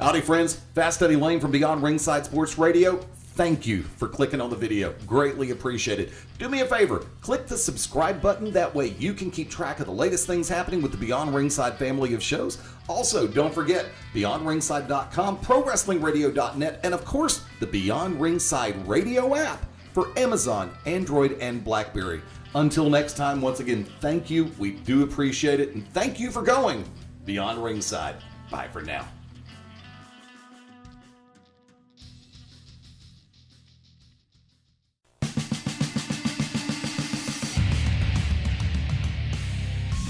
Howdy, friends. Fast Eddie Layne from Beyond Ringside Sports Radio. Thank you for clicking on the video. Greatly appreciate it. Do me a favor, click the subscribe button. That way you can keep track of the latest things happening with the Beyond Ringside family of shows. Also, don't forget, BeyondRingside.com, ProWrestlingRadio.net, and of course, the Beyond Ringside Radio app for Amazon, Android, and BlackBerry. Until next time, once again, thank you. We do appreciate it. And thank you for going Beyond Ringside. Bye for now.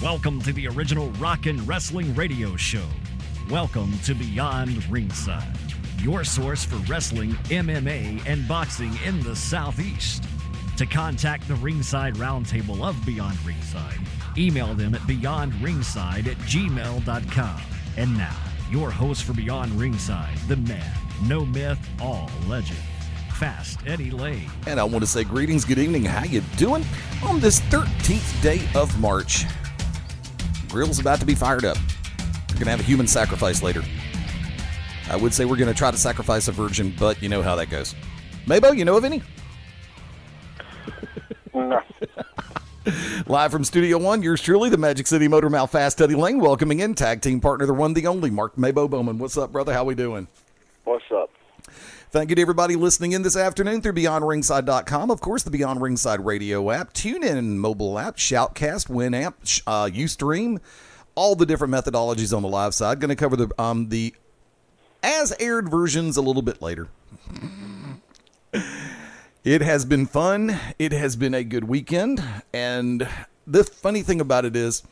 Welcome to the original Rockin' Wrestling Radio Show. Welcome to Beyond Ringside, your source for wrestling, MMA, and boxing in the Southeast. To contact the Ringside Roundtable of Beyond Ringside, email them at beyondringside@gmail.com. And now, your host for Beyond Ringside, the man, no myth, all legend, Fast Eddie Layne. And I want to say greetings, good evening, how you doing on this 13th day of March? Grill's about to be fired up. We're going to have a human sacrifice later. I would say we're going to try to sacrifice a virgin, but you know how that goes. MaBo, you know of any? No. Live from Studio One, yours truly, the Magic City Motor Mouth, Fast Eddie Layne, welcoming in tag team partner, the one, the only, Mark MaBo Bowman. What's up, brother? How we doing? What's up? Thank you to everybody listening in this afternoon through BeyondRingside.com. Of course, the Beyond Ringside radio app, TuneIn mobile app, Shoutcast, Winamp, Ustream, all the different methodologies on the live side. Going to cover the as-aired versions a little bit later. It has been fun. It has been a good weekend. And the funny thing about it is,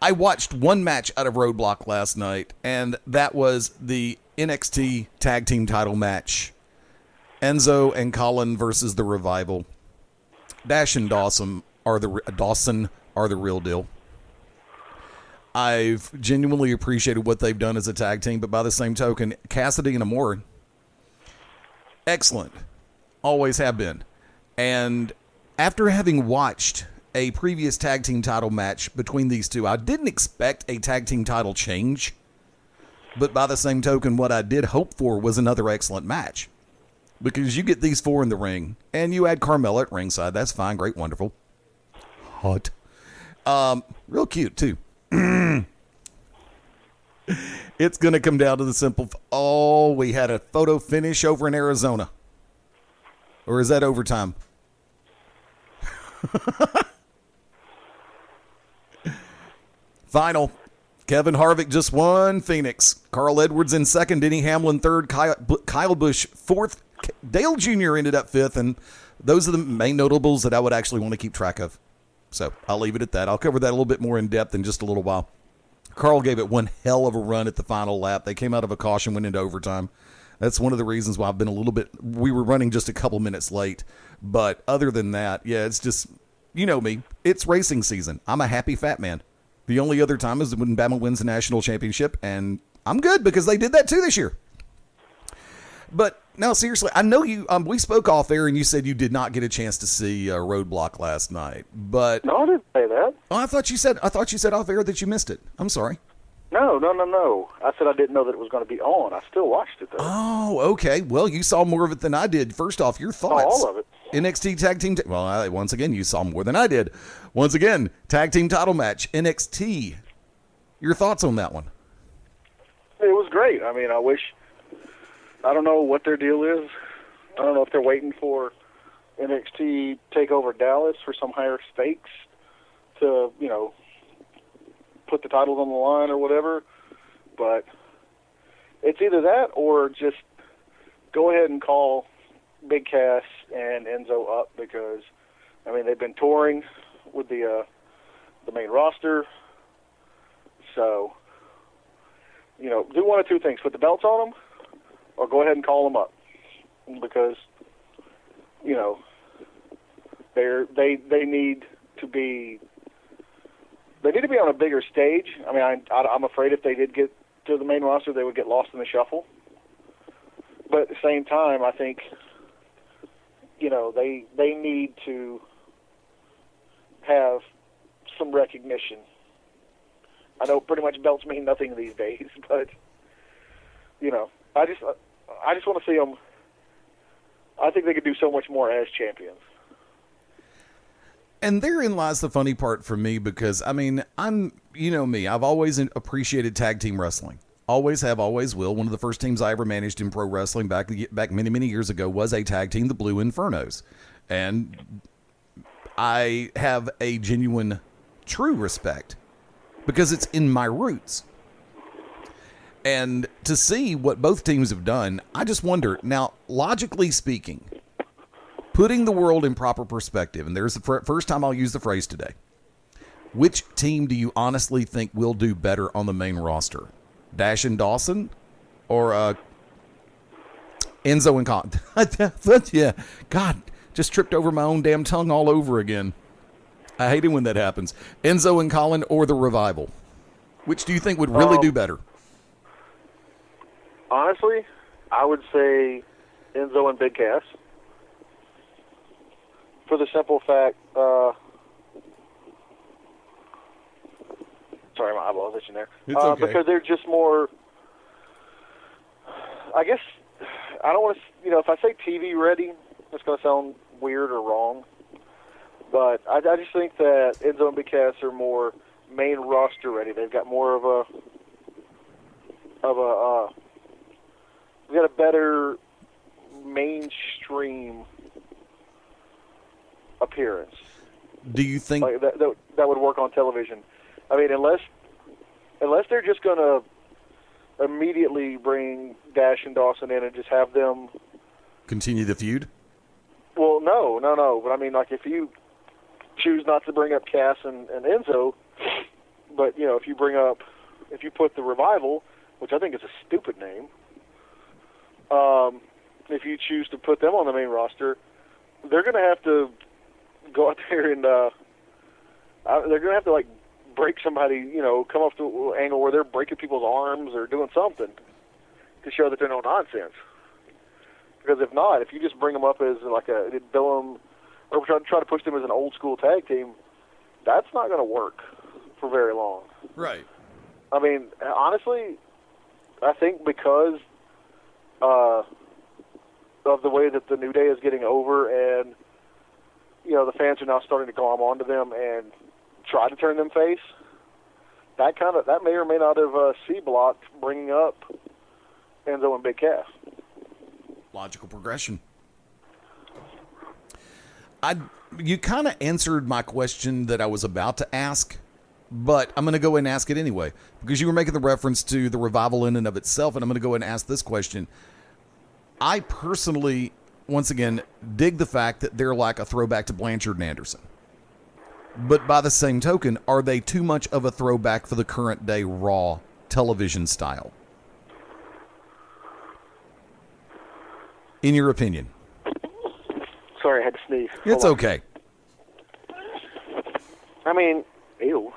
I watched one match out of Roadblock last night, and that was the NXT Tag Team title match. Enzo and Colin versus the Revival. Dash and Dawson are the real deal. I've genuinely appreciated what they've done as a tag team, but by the same token, Cassidy and Amore, excellent. Always have been. And after having watched a previous tag team title match between these two, I didn't expect a tag team title change. But by the same token, what I did hope for was another excellent match. Because you get these four in the ring, and you add Carmella at ringside. That's fine, great, wonderful. Hot. Real cute, too. It's going to come down to the simple... Oh, we had a photo finish over in Arizona. Or is that overtime? Final. Kevin Harvick just won Phoenix. Carl Edwards in second. Denny Hamlin third. Kyle Busch fourth. Dale Jr. ended up fifth. And those are the main notables that I would actually want to keep track of. So I'll leave it at that. I'll cover that a little bit more in depth in just a little while. Carl gave it one hell of a run at the final lap. They came out of a caution, went into overtime. That's one of the reasons why I've been a little bit... We were running just a couple minutes late. But other than that, yeah, it's just... You know me. It's racing season. I'm a happy fat man. The only other time is when Bama wins the national championship, and I'm good because they did that too this year. But now, seriously, I know you. We spoke off air, and you said you did not get a chance to see Roadblock last night. But No, I didn't say that. Oh, I thought you said off air that you missed it. I'm sorry. No. I said I didn't know that it was going to be on. I still watched it, though. Oh, okay. Well, you saw more of it than I did. First off, your thoughts. All of it. NXT Tag Team... once again, you saw more than I did. Once again, Tag Team title match, NXT. Your thoughts on that one? It was great. I mean, I don't know what their deal is. I don't know if they're waiting for NXT TakeOver Dallas for some higher stakes to, put the titles on the line or whatever. But it's either that or just go ahead and call Big Cass and Enzo up because, they've been touring with the main roster. So, do one of two things. Put the belts on them or go ahead and call them up because, they need to be on a bigger stage. I'm afraid if they did get to the main roster, they would get lost in the shuffle. But at the same time, I think, they need to have some recognition. I know pretty much belts mean nothing these days, but I just want to see them. I think they could do so much more as champions. And therein lies the funny part for me because, me, I've always appreciated tag team wrestling. Always have, always will. One of the first teams I ever managed in pro wrestling back many, many years ago was a tag team, the Blue Infernos. And I have a genuine, true respect because it's in my roots. And to see what both teams have done, I just wonder, now, logically speaking, putting the world in proper perspective, and there's the first time I'll use the phrase today, which team do you honestly think will do better on the main roster? Dash and Dawson or Enzo and Colin? Yeah, God, just tripped over my own damn tongue all over again. I hate it when that happens. Enzo and Colin or the Revival? Which do you think would really do better? Honestly, I would say Enzo and Big Cass. For the simple fact, sorry, my eyeball's itching there. It's okay. Because they're just more, I guess, I don't want to, if I say TV ready, it's going to sound weird or wrong. But I just think that Enzo and Big Cass are more main roster ready. They've got more of a they've got a better mainstream appearance. Do you think like that would work on television? I mean, unless they're just going to immediately bring Dash and Dawson in and just have them continue the feud? Well, no. But I mean, like if you choose not to bring up Cass and Enzo, but if you put the Revival, which I think is a stupid name, if you choose to put them on the main roster, they're going to have to go out there and they're going to have to like break somebody, come up to an angle where they're breaking people's arms or doing something to show that they're no nonsense. Because if not, if you just bring them up as like bill them or try to push them as an old school tag team, that's not going to work for very long. Right. I mean, honestly, I think because of the way that the New Day is getting over and, the fans are now starting to glom onto them and try to turn them face, that may or may not have C-blocked bringing up Enzo and Big Cass. Logical progression. You kind of answered my question that I was about to ask, but I'm going to go and ask it anyway because you were making the reference to the Revival in and of itself, and I'm going to go and ask this question. I personally, once again, dig the fact that they're like a throwback to Blanchard and Anderson. But by the same token, are they too much of a throwback for the current day Raw television style? In your opinion? Sorry, I had to sneeze. It's okay. I mean, ew.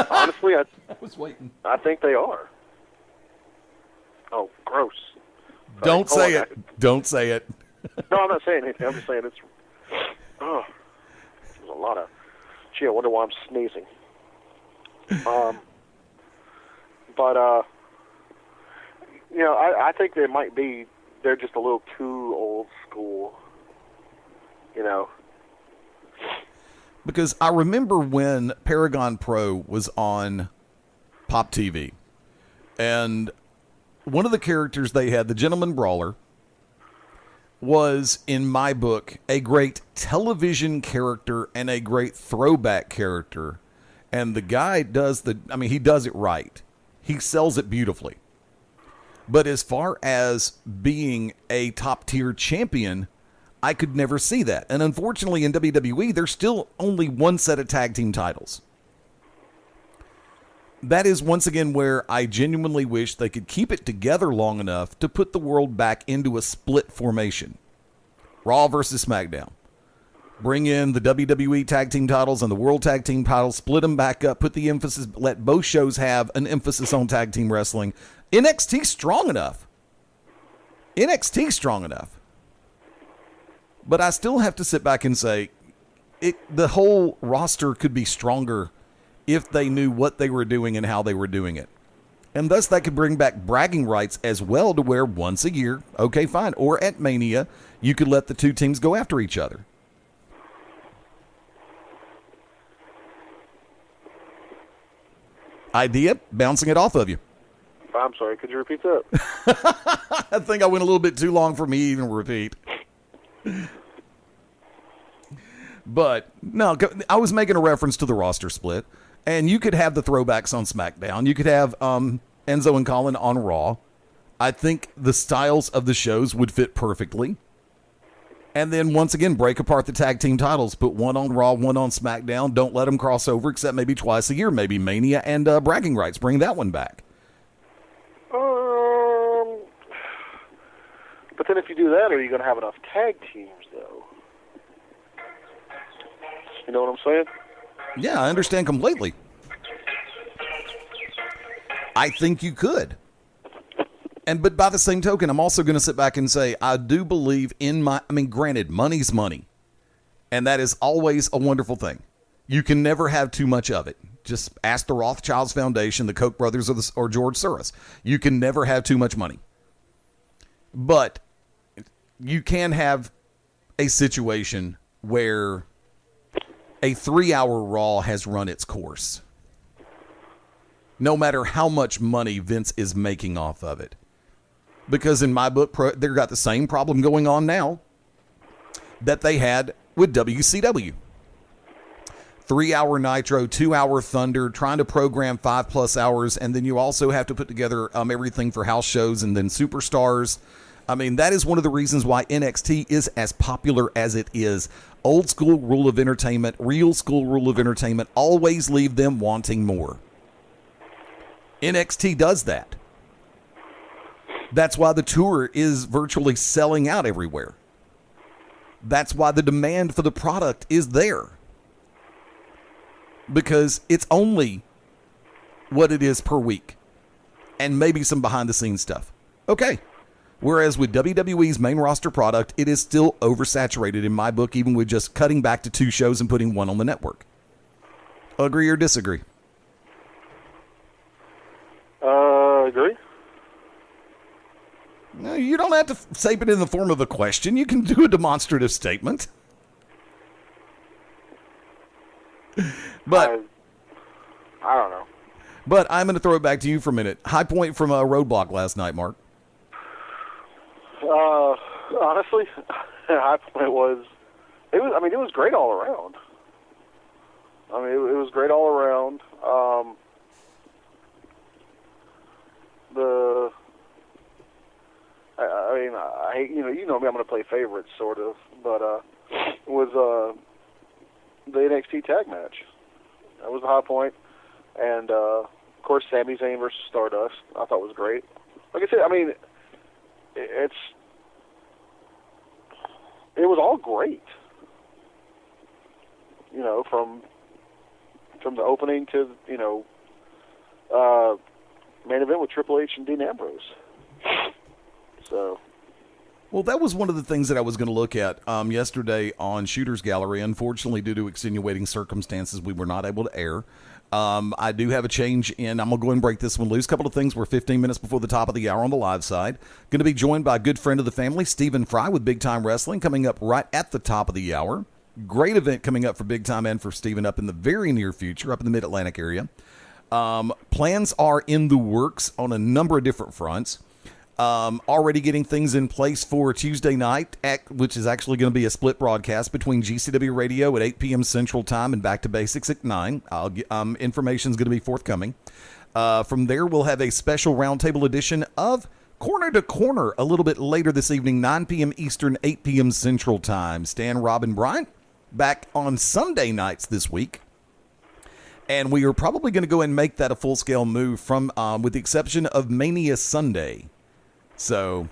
Honestly, I was waiting. I think they are. Oh, gross. Don't say it. Don't say it. No, I'm not saying anything. I'm just saying it's. Oh, there's a lot of. Gee, I wonder why I'm sneezing. But I think they might be. They're just a little too old school. Because I remember when Paragon Pro was on Pop TV, and one of the characters they had, the Gentleman Brawler, was, in my book, a great television character and a great throwback character. And the guy he does it right. He sells it beautifully. But as far as being a top-tier champion, I could never see that. And unfortunately, in WWE, there's still only one set of tag team titles. That is, once again, where I genuinely wish they could keep it together long enough to put the world back into a split formation. Raw versus SmackDown. Bring in the WWE tag team titles and the World Tag Team titles, split them back up, put the emphasis, let both shows have an emphasis on tag team wrestling. NXT strong enough. But I still have to sit back and say, the whole roster could be stronger if they knew what they were doing and how they were doing it. And thus that could bring back bragging rights as well, to where once a year, okay, fine, or at Mania, you could let the two teams go after each other. Idea? Bouncing it off of you. I'm sorry, could you repeat that? I think I went a little bit too long for me to even repeat. But, no, I was making a reference to the roster split. And you could have the throwbacks on SmackDown. You could have Enzo and Colin on Raw. I think the styles of the shows would fit perfectly. And then, once again, break apart the tag team titles. Put one on Raw, one on SmackDown. Don't let them cross over, except maybe twice a year. Maybe Mania and bragging rights. Bring that one back. But then if you do that, are you going to have enough tag teams, though? You know what I'm saying? Yeah, I understand completely. I think you could. But by the same token, I'm also going to sit back and say, I do believe in granted, money's money. And that is always a wonderful thing. You can never have too much of it. Just ask the Rothschilds Foundation, the Koch brothers, or George Soros. You can never have too much money. But you can have a situation where a 3-hour Raw has run its course. No matter how much money Vince is making off of it. Because in my book, they've got the same problem going on now that they had with WCW. 3-hour Nitro, 2-hour Thunder, trying to program 5+ hours, and then you also have to put together everything for house shows and then superstars. That is one of the reasons why NXT is as popular as it is. Old school rule of entertainment, real school rule of entertainment, always leave them wanting more. NXT does that. That's why the tour is virtually selling out everywhere. That's why the demand for the product is there. Because it's only what it is per week. And maybe some behind the scenes stuff. Okay. Whereas with WWE's main roster product, it is still oversaturated in my book, even with just cutting back to 2 shows and putting one on the network. Agree or disagree? Agree. No, you don't have to say it in the form of a question. You can do a demonstrative statement. But I don't know. But I'm going to throw it back to you for a minute. High point from a Roadblock last night, Mark. Honestly, high point was it was great all around. It was great all around. You know me, I'm going to play favorites, sort of, but was the NXT tag match. That was the high point, and of course, Sami Zayn versus Stardust. I thought was great. Like I said, it was all great. From the opening to main event with Triple H and Dean Ambrose. So. Well, that was one of the things that I was going to look at yesterday on Shooter's Gallery. Unfortunately, due to extenuating circumstances, we were not able to air. I do have a change in. I'm going to go ahead and break this one loose. A couple of things. We're 15 minutes before the top of the hour on the live side. Going to be joined by a good friend of the family, Stephen Frye, with Big Time Wrestling, coming up right at the top of the hour. Great event coming up for Big Time and for Stephen up in the very near future, up in the Mid-Atlantic area. Plans are in the works on a number of different fronts. Already getting things in place for Tuesday night, which is actually going to be a split broadcast between GCW Radio at 8 p.m. Central Time and Back to Basics at 9. Information is going to be forthcoming. From there, we'll have a special roundtable edition of Corner to Corner a little bit later this evening, 9 p.m. Eastern, 8 p.m. Central Time. Stan, Rob, and Bryant back on Sunday nights this week. And we are probably going to go and make that a full-scale move from, with the exception of Mania Sunday. So,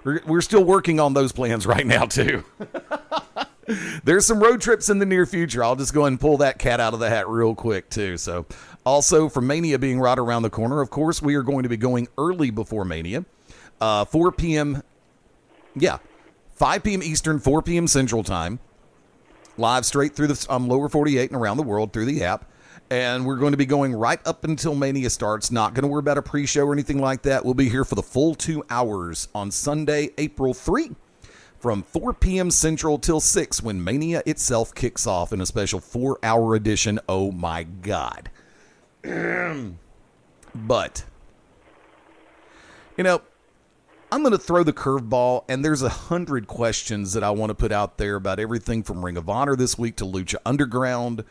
we're still working on those plans right now, too. There's some road trips in the near future. I'll just go and pull that cat out of the hat real quick, too. So, also, for Mania being right around the corner, of course, we are going to be going early before Mania. 4 p.m., 5 p.m. Eastern, 4 p.m. Central Time. Live straight through the lower 48 and around the world through the app. And we're going to be going right up until Mania starts. Not going to worry about a pre-show or anything like that. We'll be here for the full 2 hours on Sunday, April 3, from 4 p.m. Central till 6, when Mania itself kicks off in a special 4-hour edition. Oh, my God. But, you know, I'm going to throw the curveball, and there's 100 questions that I want to put out there about everything from Ring of Honor this week to Lucha Underground.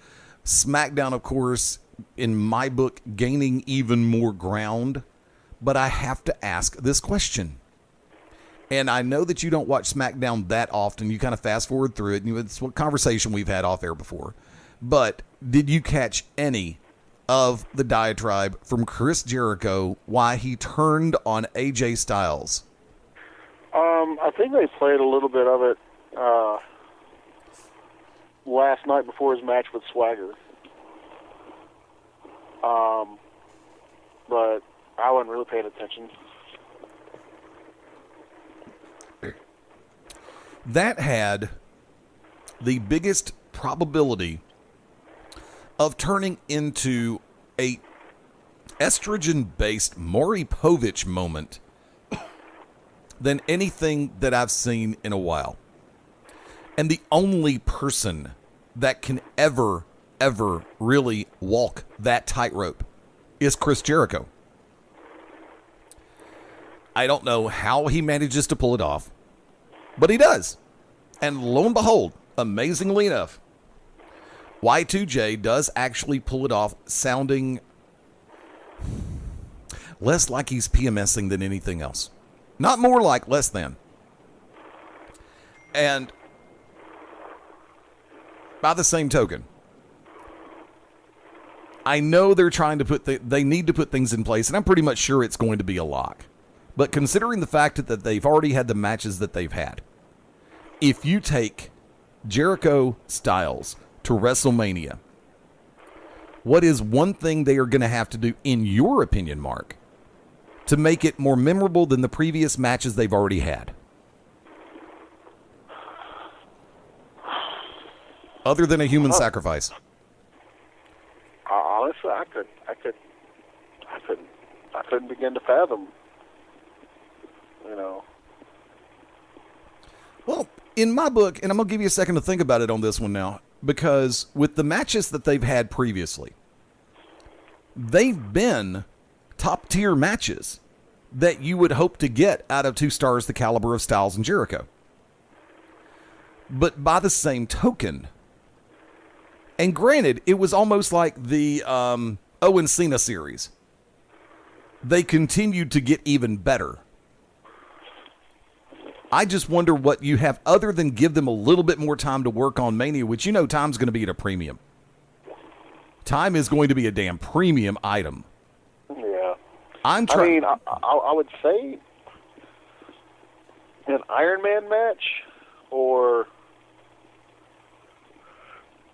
SmackDown, of course, in my book, gaining even more ground. But I have to ask this question. And I know that you don't watch SmackDown that often. You kind of fast forward through it. And it's what conversation we've had off air before. But did you catch any of the diatribe from Chris Jericho why he turned on AJ Styles? I think they played a little bit of it last night before his match with Swagger. But I wasn't really paying attention. That had the biggest probability of turning into a estrogen-based Maury Povich moment than anything that I've seen in a while. And the only person that can ever really walk that tightrope is Chris Jericho. I don't know how he manages to pull it off, but he does. And lo and behold, amazingly enough, Y2J does actually pull it off, sounding less like he's PMSing than anything else. Not more like, less than. And by the same token, I know they're trying to they need to put things in place, and I'm pretty much sure it's going to be a lock. But considering the fact that they've already had the matches that they've had, if you take Jericho Styles to WrestleMania, what is one thing they are going to have to do, in your opinion, Mark, to make it more memorable than the previous matches they've already had? Other than a human sacrifice. Honestly, I couldn't begin to fathom. You know. Well, in my book, and I'm going to give you a second to think about it on this one now, because with the matches that they've had previously, they've been top-tier matches that you would hope to get out of 2 stars the caliber of Styles and Jericho. But by the same token, and granted, it was almost like the Owen Cena series, they continued to get even better. I just wonder what you have other than give them a little bit more time to work on Mania, which you know time's going to be at a premium. Time is going to be a damn premium item. Yeah. I'm trying. I mean, I would say an Iron Man match, or,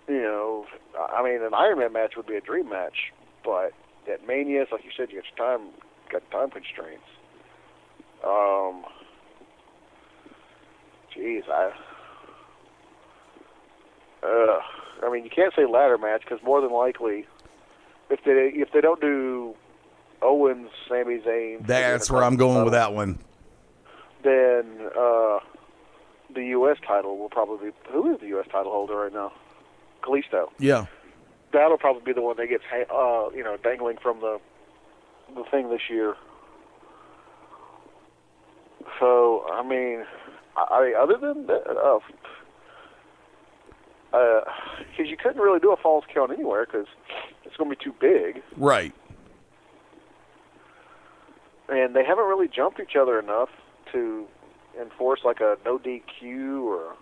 you know, I mean, an Iron Man match would be a dream match, but at Mania, it's like you said, you got time constraints. Jeez, I mean, you can't say ladder match, because more than likely, if they don't do Owens, Sami Zayn, that's where I'm going with that one. Then the U.S. title will probably be, who is the U.S. title holder right now? Kalisto. Yeah. That'll probably be the one that gets dangling from the thing this year. So I mean, other than that, because you couldn't really do a falls count anywhere because it's going to be too big. Right. And they haven't really jumped each other enough to enforce like a no DQ or,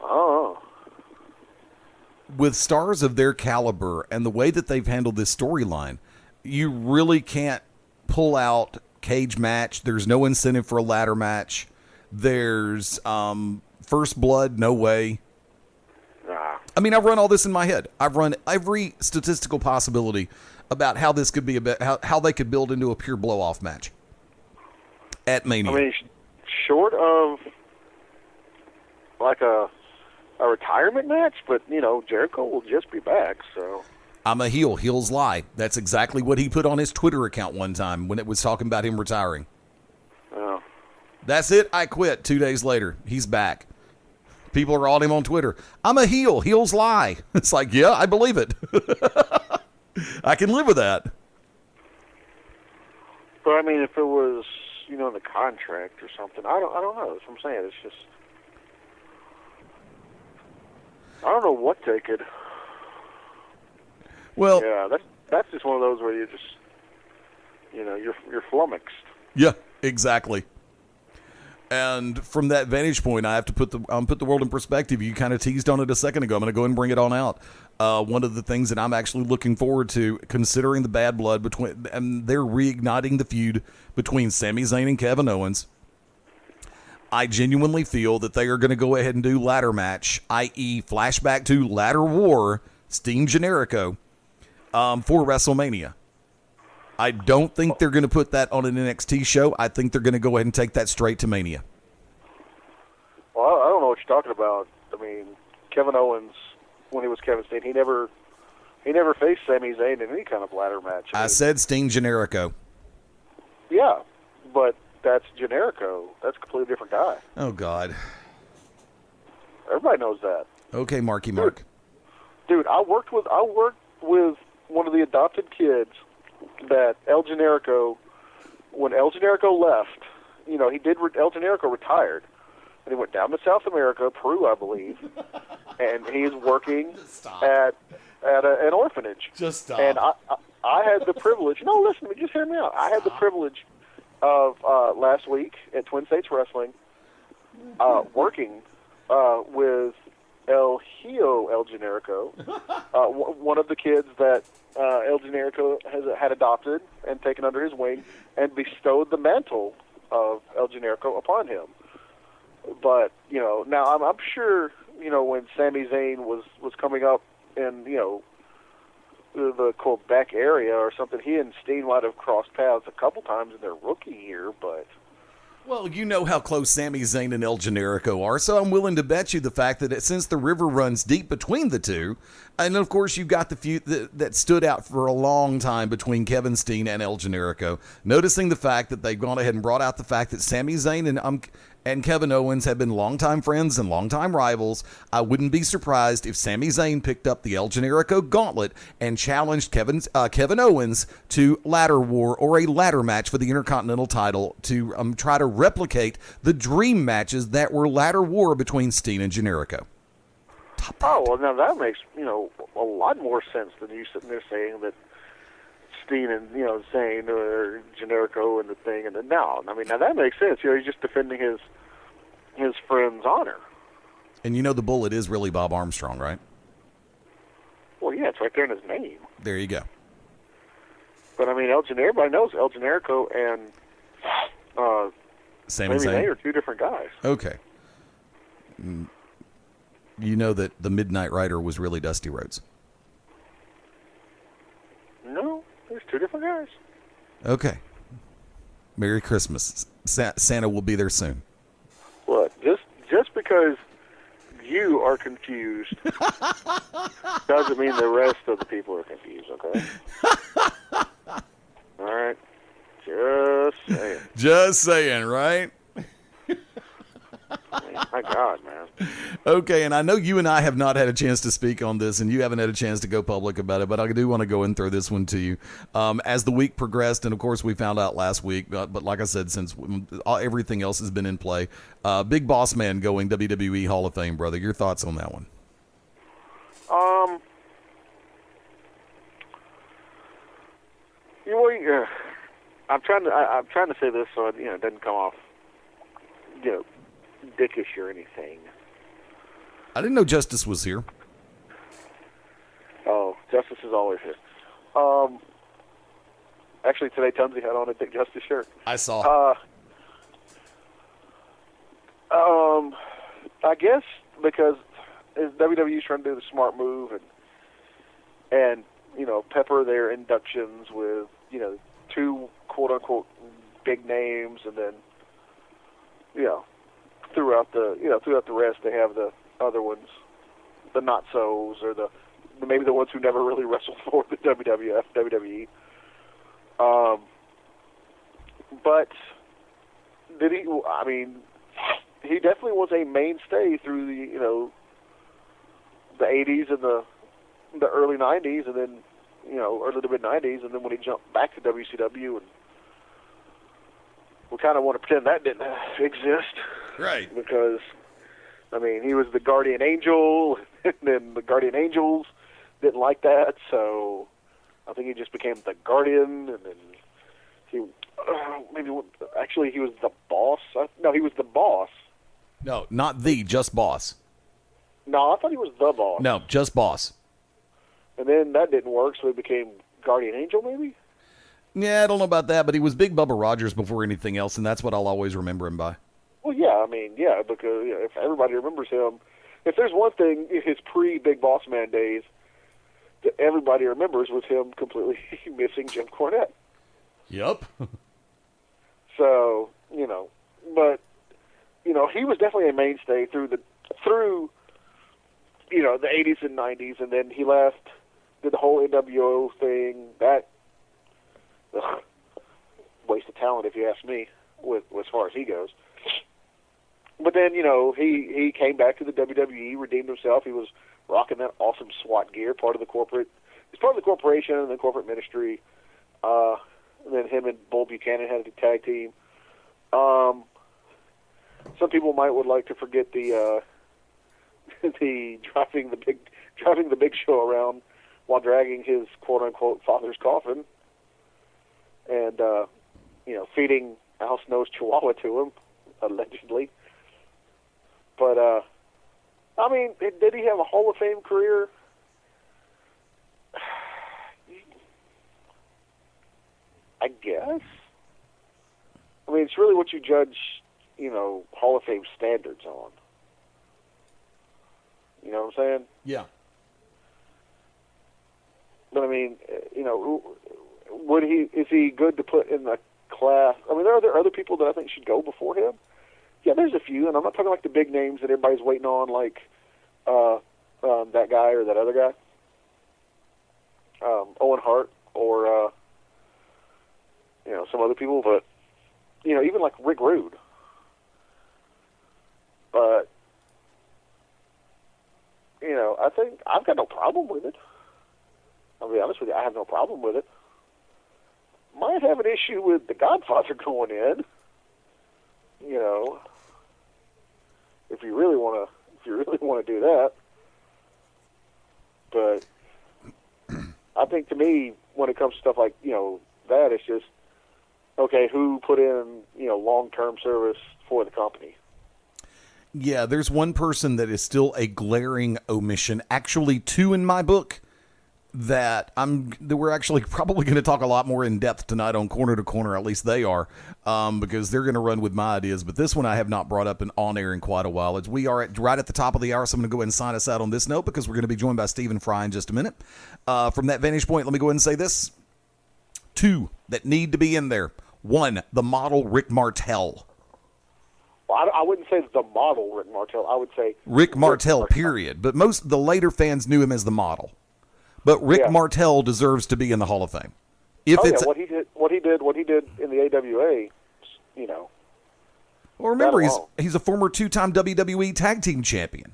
I don't know. With stars of their caliber and the way that they've handled this storyline, you really can't pull out cage match. There's no incentive for a ladder match. There's first blood, no way. Nah. I mean, I've run all this in my head. I've run every statistical possibility about how this could be how they could build into a pure blow-off match at Mania. I mean, short of like a a retirement match, but, Jericho will just be back, so. I'm a heel. Heels lie. That's exactly what he put on his Twitter account one time when it was talking about him retiring. Oh. That's it. I quit. 2 days later, he's back. People are on him on Twitter. I'm a heel. Heels lie. It's like, yeah, I believe it. I can live with that. But, I mean, if it was, in the contract or something, I don't know. That's what I'm saying. It's just, I don't know what they could. Well, yeah, that's just one of those where you just, you're flummoxed. Yeah, exactly. And from that vantage point, I have to put the world in perspective. You kind of teased on it a second ago. I'm going to go ahead and bring it on out. One of the things that I'm actually looking forward to, considering the bad blood between, and they're reigniting the feud between Sami Zayn and Kevin Owens. I genuinely feel that they are going to go ahead and do ladder match, i.e., flashback to ladder war, Sting Generico, for WrestleMania. I don't think they're going to put that on an NXT show. I think they're going to go ahead and take that straight to Mania. Well, I don't know what you're talking about. I mean, Kevin Owens, when he was Kevin Steen, he never faced Sami Zayn in any kind of ladder match. I said Sting Generico. Yeah, but that's Generico. That's a completely different guy. Oh, God. Everybody knows that. Okay, Marky Mark. Dude, I worked with one of the adopted kids that El Generico, when El Generico left, El Generico retired, and he went down to South America, Peru, I believe, and he's working at an orphanage. Just stop. And I had the privilege. No, listen to me. Just hear me out. I had the privilege of last week at Twin States Wrestling, working with El Generico, one of the kids that El Generico had adopted and taken under his wing, and bestowed the mantle of El Generico upon him. But now I'm sure when Sami Zayn was coming up in the Quebec area or something, he and Steen might have crossed paths a couple times in their rookie year, but. Well, you know how close Sami Zayn and El Generico are, so I'm willing to bet you the fact that since the river runs deep between the two, and of course you've got the feud that stood out for a long time between Kevin Steen and El Generico, noticing the fact that they've gone ahead and brought out the fact that Sami Zayn and Kevin Owens have been longtime friends and longtime rivals, I wouldn't be surprised if Sami Zayn picked up the El Generico gauntlet and challenged Kevin Owens to ladder war or a ladder match for the Intercontinental title to try to replicate the dream matches that were ladder war between Steen and Generico. Oh, well, now that makes, a lot more sense than you sitting there saying that Steen and, Zayn or Generico and the thing. And now that makes sense. He's just defending his friend's honor. And the bullet is really Bob Armstrong, right? Well, yeah, it's right there in his name. There you go. But, everybody knows El Generico and Sami Zayn Zayn are two different guys. Okay. You know that the Midnight Rider was really Dusty Rhodes. No, there's two different guys. Okay. Merry Christmas. Santa will be there soon. Look, just because you are confused doesn't mean the rest of the people are confused, okay? All right? Just saying. Just saying, right? My God, man. Okay, and I know you and I have not had a chance to speak on this, and you haven't had a chance to go public about it, but I do want to go and throw this one to you. As the week progressed, and of course we found out last week, but like I said, since everything else has been in play, Big Boss Man going WWE Hall of Fame, brother. Your thoughts on that one? I'm trying to say this so it doesn't come off dickish or anything. I didn't know Justice was here. Oh, Justice is always here. Actually, today Tunsey had on a Dick Justice shirt. I saw. I guess because WWE's trying to do the smart move and pepper their inductions with two quote unquote big names, and then throughout the rest they have the other ones not-sos or maybe the ones who never really wrestled for the WWF, WWE. But did he? I mean, he definitely was a mainstay through the 80s and the early 90s, and then early to mid 90s, and then when he jumped back to WCW, and we kind of want to pretend that didn't exist, Right? Because I mean, he was the Guardian Angel, and then the Guardian Angels didn't like that, so I think he just became the Guardian, and then he actually he was the boss. No, he was the boss. No, not just boss. No, I thought he was the boss. No, just boss. And then that didn't work, so he became Guardian Angel, maybe? Yeah, I don't know about that, but he was Big Bubba Rogers before anything else, and that's what I'll always remember him by. Well, yeah, I mean, yeah, because if everybody remembers him, if there's one thing in his pre-Big Boss Man days that everybody remembers was him completely missing Jim Cornette. Yep. So, but, he was definitely a mainstay through the 80s and 90s, and then he left, did the whole NWO thing. That waste of talent, if you ask me, with as far as he goes. But then, he came back to the WWE, redeemed himself. He was rocking that awesome SWAT gear, he's part of the corporation and the corporate ministry. And then him and Bull Buchanan had a tag team. Some people would like to forget the driving the big show around while dragging his quote unquote father's coffin, and feeding Al Snow's Chihuahua to him, allegedly. But I mean, did he have a Hall of Fame career? I guess. I mean, it's really what you judge, Hall of Fame standards on. You know what I'm saying? Yeah. But I mean, is he good to put in the class? I mean, are there other people that I think should go before him? Yeah, there's a few, and I'm not talking like the big names that everybody's waiting on, like that guy or that other guy, Owen Hart, or some other people, but even like Rick Rude. But I think I've got no problem with it. I'll be honest with you, I have no problem with it. Might have an issue with the Godfather going in. If you really want to do that. But I think to me, when it comes to stuff like that, it's just okay. Who put in long-term service for the company? Yeah, there's one person that is still a glaring omission. Actually, two in my book that we're actually probably going to talk a lot more in depth tonight on Corner to Corner. At least they are, because they're going to run with my ideas. But this one I have not brought up on air in quite a while. We are right at the top of the hour, so I'm going to go ahead and sign us out on this note because we're going to be joined by Stephen Frye in just a minute. From that vantage point, let me go ahead and say this: two that need to be in there. One, the model Rick Martel. Well, I wouldn't say the model Rick Martel. I would say Rick Martel, period. But the later fans knew him as the model. But Rick Martel deserves to be in the Hall of Fame. What he did in the AWA, Well, remember, he's a former two-time WWE Tag Team Champion.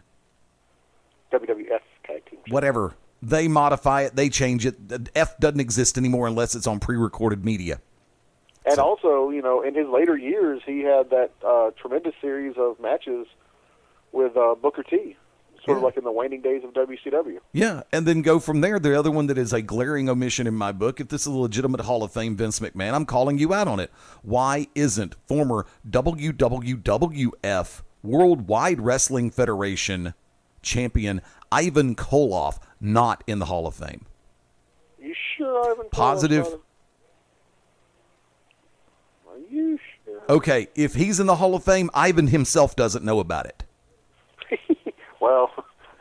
WWF Tag Team. Whatever. They modify it. They change it. The F doesn't exist anymore unless it's on pre-recorded media. And also, in his later years, he had that tremendous series of matches with Booker T, sort of like in the waning days of WCW. Yeah, and then go from there. The other one that is a glaring omission in my book, if this is a legitimate Hall of Fame Vince McMahon, I'm calling you out on it. Why isn't former WWF Worldwide Wrestling Federation champion Ivan Koloff not in the Hall of Fame? You sure Ivan Koloff? Positive. Are you sure? Okay, if he's in the Hall of Fame, Ivan himself doesn't know about it. Well,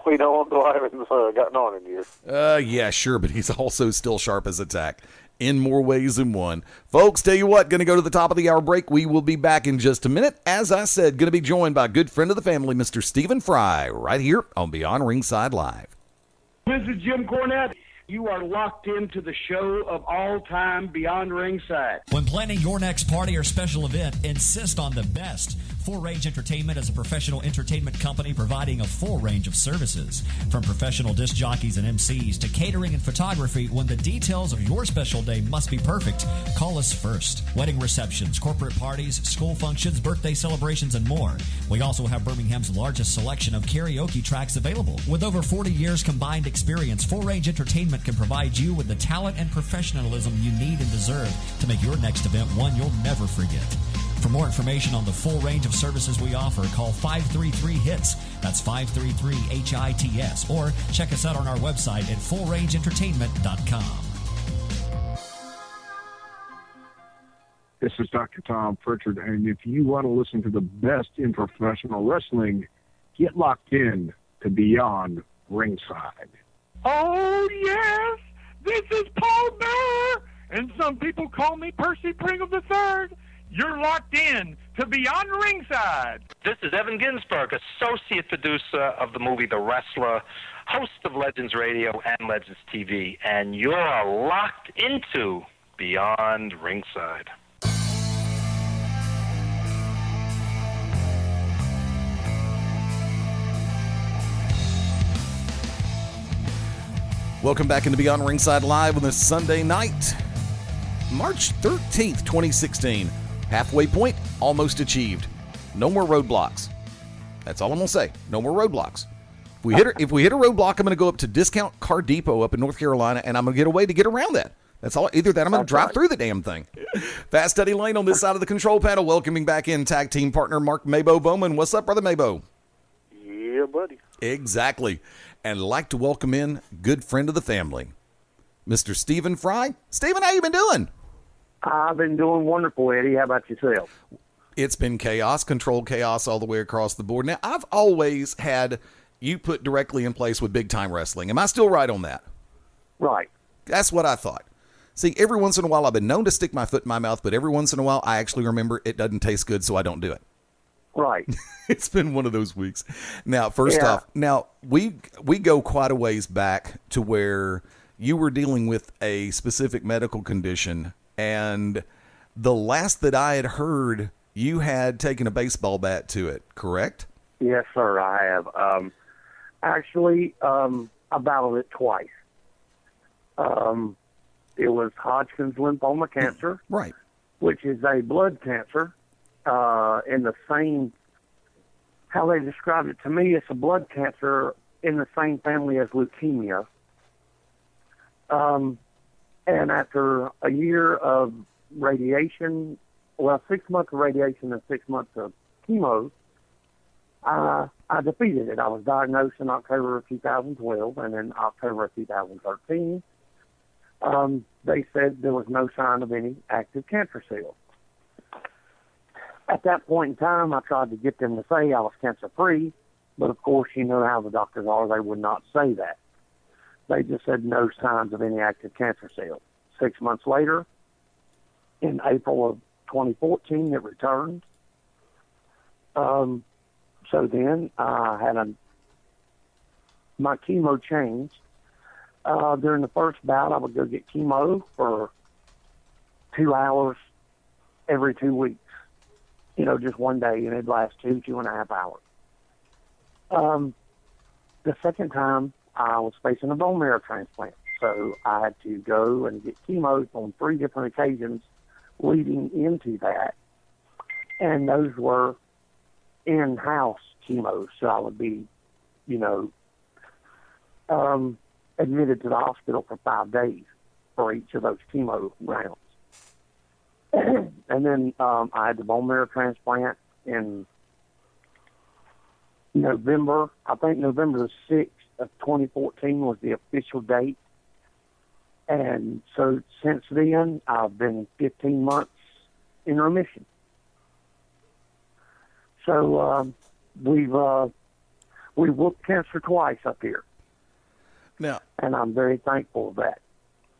we know Uncle Ivan's gotten on in years. Yeah, sure, but he's also still sharp as a tack. in more ways than one. Folks, tell you what, going to go to the top of the hour break. We will be back in just a minute. As I said, going to be joined by a good friend of the family, Mr. Stephen Frye, right here on Beyond Ringside Live. This is Jim Cornette. You are locked into the show of all time, Beyond Ringside. When planning your next party or special event, insist on the best. Full Range Entertainment is a professional entertainment company providing a full range of services. From professional disc jockeys and MCs to catering and photography, when the details of your special day must be perfect, call us first. Wedding receptions, corporate parties, school functions, birthday celebrations, and more. We also have Birmingham's largest selection of karaoke tracks available. With over 40 years combined experience, Full Range Entertainment can provide you with the talent and professionalism you need and deserve to make your next event one you'll never forget. For more information on the full range of services we offer, call 533-HITS. That's 533-HITS. Or check us out on our website at fullrangeentertainment.com. This is Dr. Tom Pritchard, and if you want to listen to the best in professional wrestling, get locked in to Beyond Ringside. Oh, yes, this is Paul Bearer, and some people call me Percy Pringle III. You're locked in to Beyond Ringside. This is Evan Ginsberg, associate producer of the movie The Wrestler, host of Legends Radio and Legends TV, and you're locked into Beyond Ringside. Welcome back into Beyond Ringside Live on this Sunday night, March 13th, 2016. Halfway point almost achieved. No more roadblocks. That's all I'm going to say. No more roadblocks. If we hit a roadblock, I'm going to go up to Discount Car Depot up in North Carolina, and I'm going to get a way to get around that. That's all. Either that, I'm going to drive through the damn thing. Fast Eddie Layne on this side of the control panel, welcoming back in tag team partner Mark MaBo Bowman. What's up, brother MaBo? Yeah, buddy. Exactly. And like to welcome in good friend of the family, Mr. Stephen Frye. Stephen, how you been doing? I've been doing wonderful, Eddie. How about yourself? It's been chaos, controlled chaos all the way across the board. Now, I've always had you put directly in place with big-time wrestling. Am I still right on that? Right. That's what I thought. See, every once in a while, I've been known to stick my foot in my mouth, but every once in a while, I actually remember it doesn't taste good, so I don't do it. Right. It's been one of those weeks. Now, first off, we go quite a ways back to where you were dealing with a specific medical condition, and the last that I had heard, you had taken a baseball bat to it, correct? Yes, sir, I have. Actually, I battled it twice. It was Hodgkin's lymphoma cancer, right, which is a blood cancer. In the same, how they described it to me, it's a blood cancer in the same family as leukemia. And after a year of radiation, 6 months of radiation and 6 months of chemo, I defeated it. I was diagnosed in October of 2012, and in October of 2013, they said there was no sign of any active cancer cells. At that point in time, I tried to get them to say I was cancer-free, but of course, you know how the doctors are. They would not say that. They just said no signs of any active cancer cells. 6 months later, in April of 2014, it returned. So then I had my chemo changed. During the first bout, I would go get chemo for 2 hours every 2 weeks. You know, just one day, and it'd last 2.5 hours. The second time, I was facing a bone marrow transplant. So I had to go and get chemo on 3 different occasions leading into that. And those were in-house chemo. So I would be, admitted to the hospital for 5 days for each of those chemo rounds. And then I had the bone marrow transplant in November. I think November the 6th of 2014 was the official date. And so since then, I've been 15 months in remission. So we've whooped cancer twice up here. Now, and I'm very thankful of that.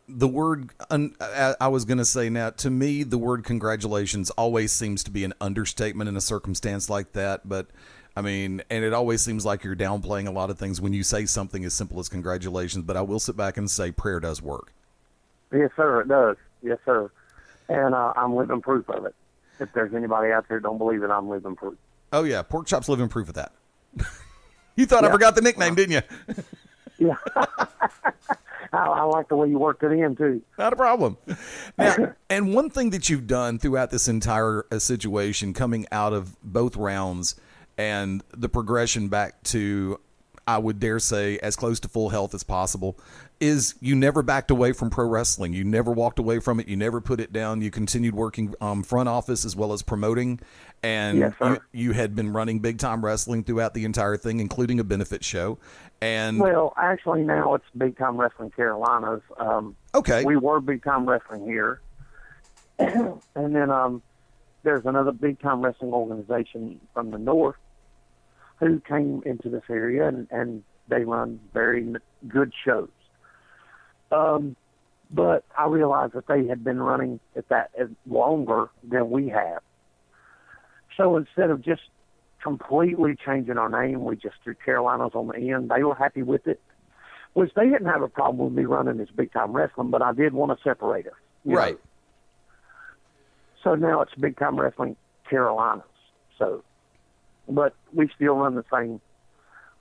the word, I was going to say now, to me, the word congratulations always seems to be an understatement in a circumstance like that. But, I mean, and it always seems like you're downplaying a lot of things when you say something as simple as congratulations. But I will sit back and say prayer does work. Yes, sir, it does. Yes, sir. And I'm living proof of it. If there's anybody out there who don't believe it, I'm living proof. Oh, yeah. Porkchop's living proof of that. You thought I forgot the nickname, didn't you? Yeah. I like the way you worked it in, too. Not a problem. Now, and one thing that you've done throughout this entire situation, coming out of both rounds and the progression back to, I would dare say, as close to full health as possible, is you never backed away from pro wrestling. You never walked away from it. You never put it down. You continued working front office as well as promoting. And yes, you had been running big time wrestling throughout the entire thing, including a benefit show. And well, actually now it's Big Time Wrestling Carolinas. Okay. We were Big Time Wrestling here. And then there's another Big Time Wrestling organization from the north who came into this area, and they run very good shows. But I realized that they had been running at that longer than we have. So instead of just completely changing our name, we just threw Carolinas on the end. They were happy with it, which they didn't have a problem with me running as Big Time Wrestling, but I did want to separate us. Right. Know? So now it's Big Time Wrestling Carolinas. So, but we still run the same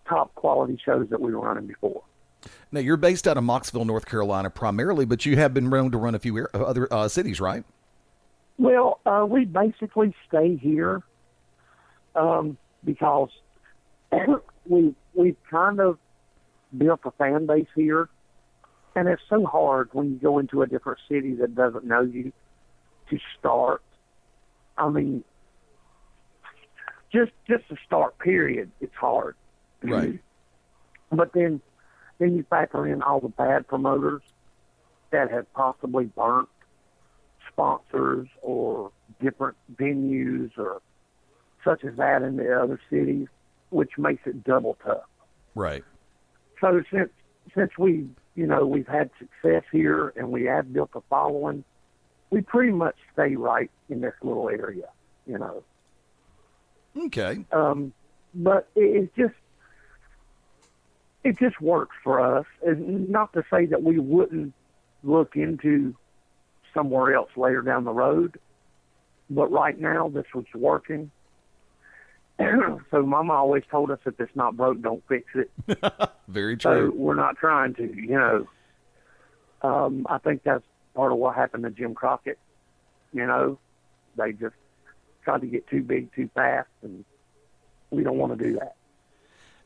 top quality shows that we were running before. Now, you're based out of Mocksville, North Carolina primarily, but you have been known to run a few other cities, right? Well, we basically stay here because we've kind of built a fan base here, and it's so hard when you go into a different city that doesn't know you to start. I mean, just to start, period, it's hard. Right. But then you factor in all the bad promoters that have possibly burnt sponsors or different venues or such as that in the other cities, which makes it double tough. Right. So since we've had success here and we have built a following, we pretty much stay right in this little area, Okay. But it just works for us. And not to say that we wouldn't look into somewhere else later down the road, but right now this was working. So Mama always told us, if it's not broke, don't fix it. Very true. So we're not trying to, I think that's part of what happened to Jim Crockett. They just tried to get too big too fast, and we don't want to do that.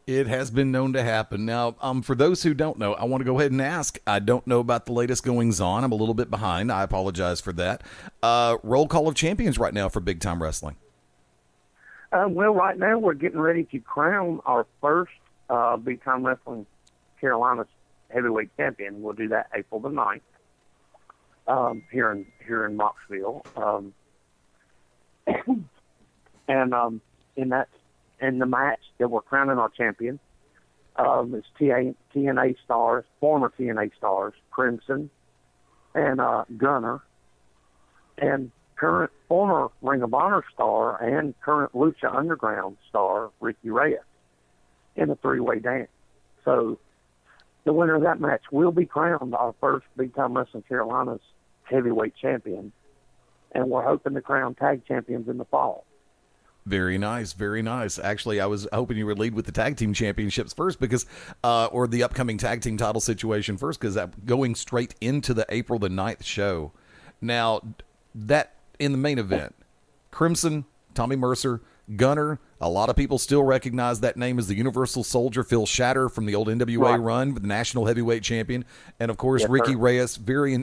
It has been known to happen. Now, for those who don't know, I want to go ahead and ask. I don't know about the latest goings-on. I'm a little bit behind. I apologize for that. Roll call of champions right now for Big Time Wrestling. Well, right now we're getting ready to crown our first Big Time Wrestling Carolinas heavyweight champion. We'll do that April the 9th here in Mocksville. And in the match that we're crowning our champion, it's TNA stars, former TNA stars, Crimson and Gunner, and former Ring of Honor star and current Lucha Underground star, Ricky Reyes, in a three-way dance. So the winner of that match will be crowned our first Big Time Wrestling Carolinas heavyweight champion, and we're hoping to crown tag champions in the fall. Very nice, very nice. Actually, I was hoping you would lead with the tag team championships first, because, or the upcoming tag team title situation first, because going straight into the April the 9th show. Now, that in the main event, Crimson, Tommy Mercer, Gunner, a lot of people still recognize that name as the Universal Soldier, Phil Shatter from the old NWA run, the national heavyweight champion, and of course Ricky Reyes, very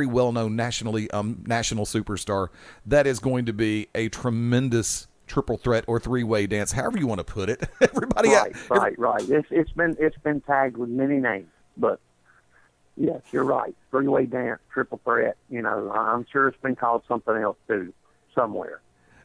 well known national superstar. That is going to be a tremendous triple threat or three-way dance, however you want to put it. Right. It's been tagged with many names, but yes, you're right. Three-way dance, triple threat. I'm sure it's been called something else too, somewhere.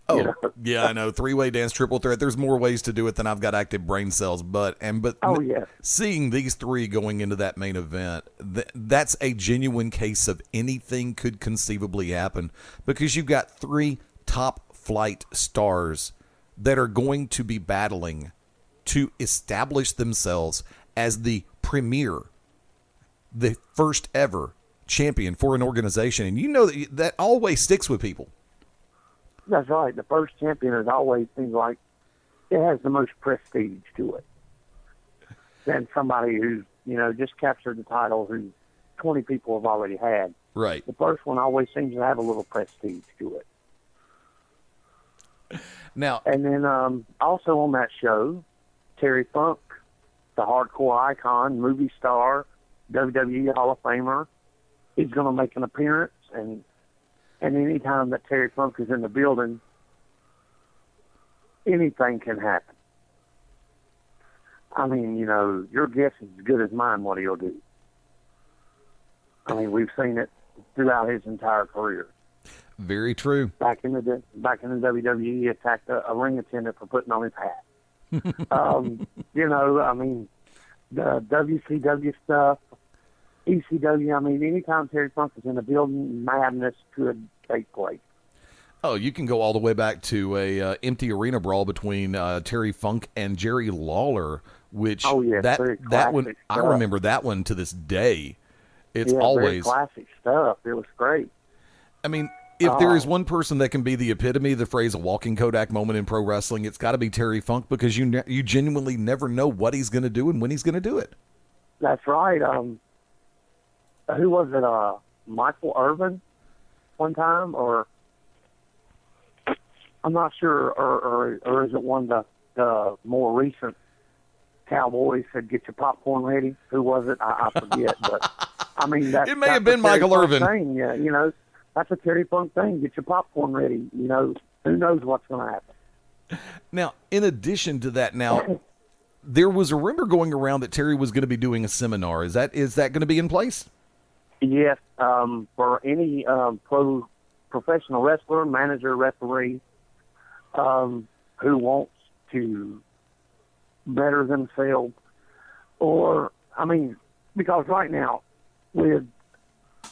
Oh, you know? yeah, I know. Three-way dance, triple threat. There's more ways to do it than I've got active brain cells. But Oh, yes. seeing these three going into that main event, that's a genuine case of anything could conceivably happen, because you've got three top-flight stars that are going to be battling to establish themselves as the premier, the first ever champion for an organization. And you know that always sticks with people. That's right. The first champion is always seems like it has the most prestige to it than somebody who's, just captured the title who 20 people have already had. Right. The first one always seems to have a little prestige to it. Now, And then also on that show, Terry Funk, the hardcore icon, movie star, WWE Hall of Famer, he's going to make an appearance. And any time that Terry Funk is in the building, anything can happen. I mean, your guess is as good as mine what he'll do. I mean, we've seen it throughout his entire career. very true. Back in the WWE, he attacked a ring attendant for putting on his hat. I mean, the WCW stuff, ECW. I mean, anytime Terry Funk is in the building, madness could take place. Oh, you can go all the way back to a empty arena brawl between Terry Funk and Jerry Lawler, which that one I remember that one to this day. It's always very classic stuff. It was great. I mean, if there is one person that can be the epitome of the phrase "a walking Kodak moment" in pro wrestling, it's got to be Terry Funk, because you genuinely never know what he's going to do and when he's going to do it. That's right. Who was it? Michael Irvin, one time, or I'm not sure, or is it one of the more recent Cowboys said, "Get your popcorn ready"? Who was it? I forget, but I mean it may have been Michael Irvin. Thing. Yeah, that's a Terry Funk thing. Get your popcorn ready. Who knows what's going to happen? Now, in addition to that, there was a rumor going around that Terry was going to be doing a seminar. Is that going to be in place? Yes, for any professional wrestler, manager, referee who wants to better themselves, because right now with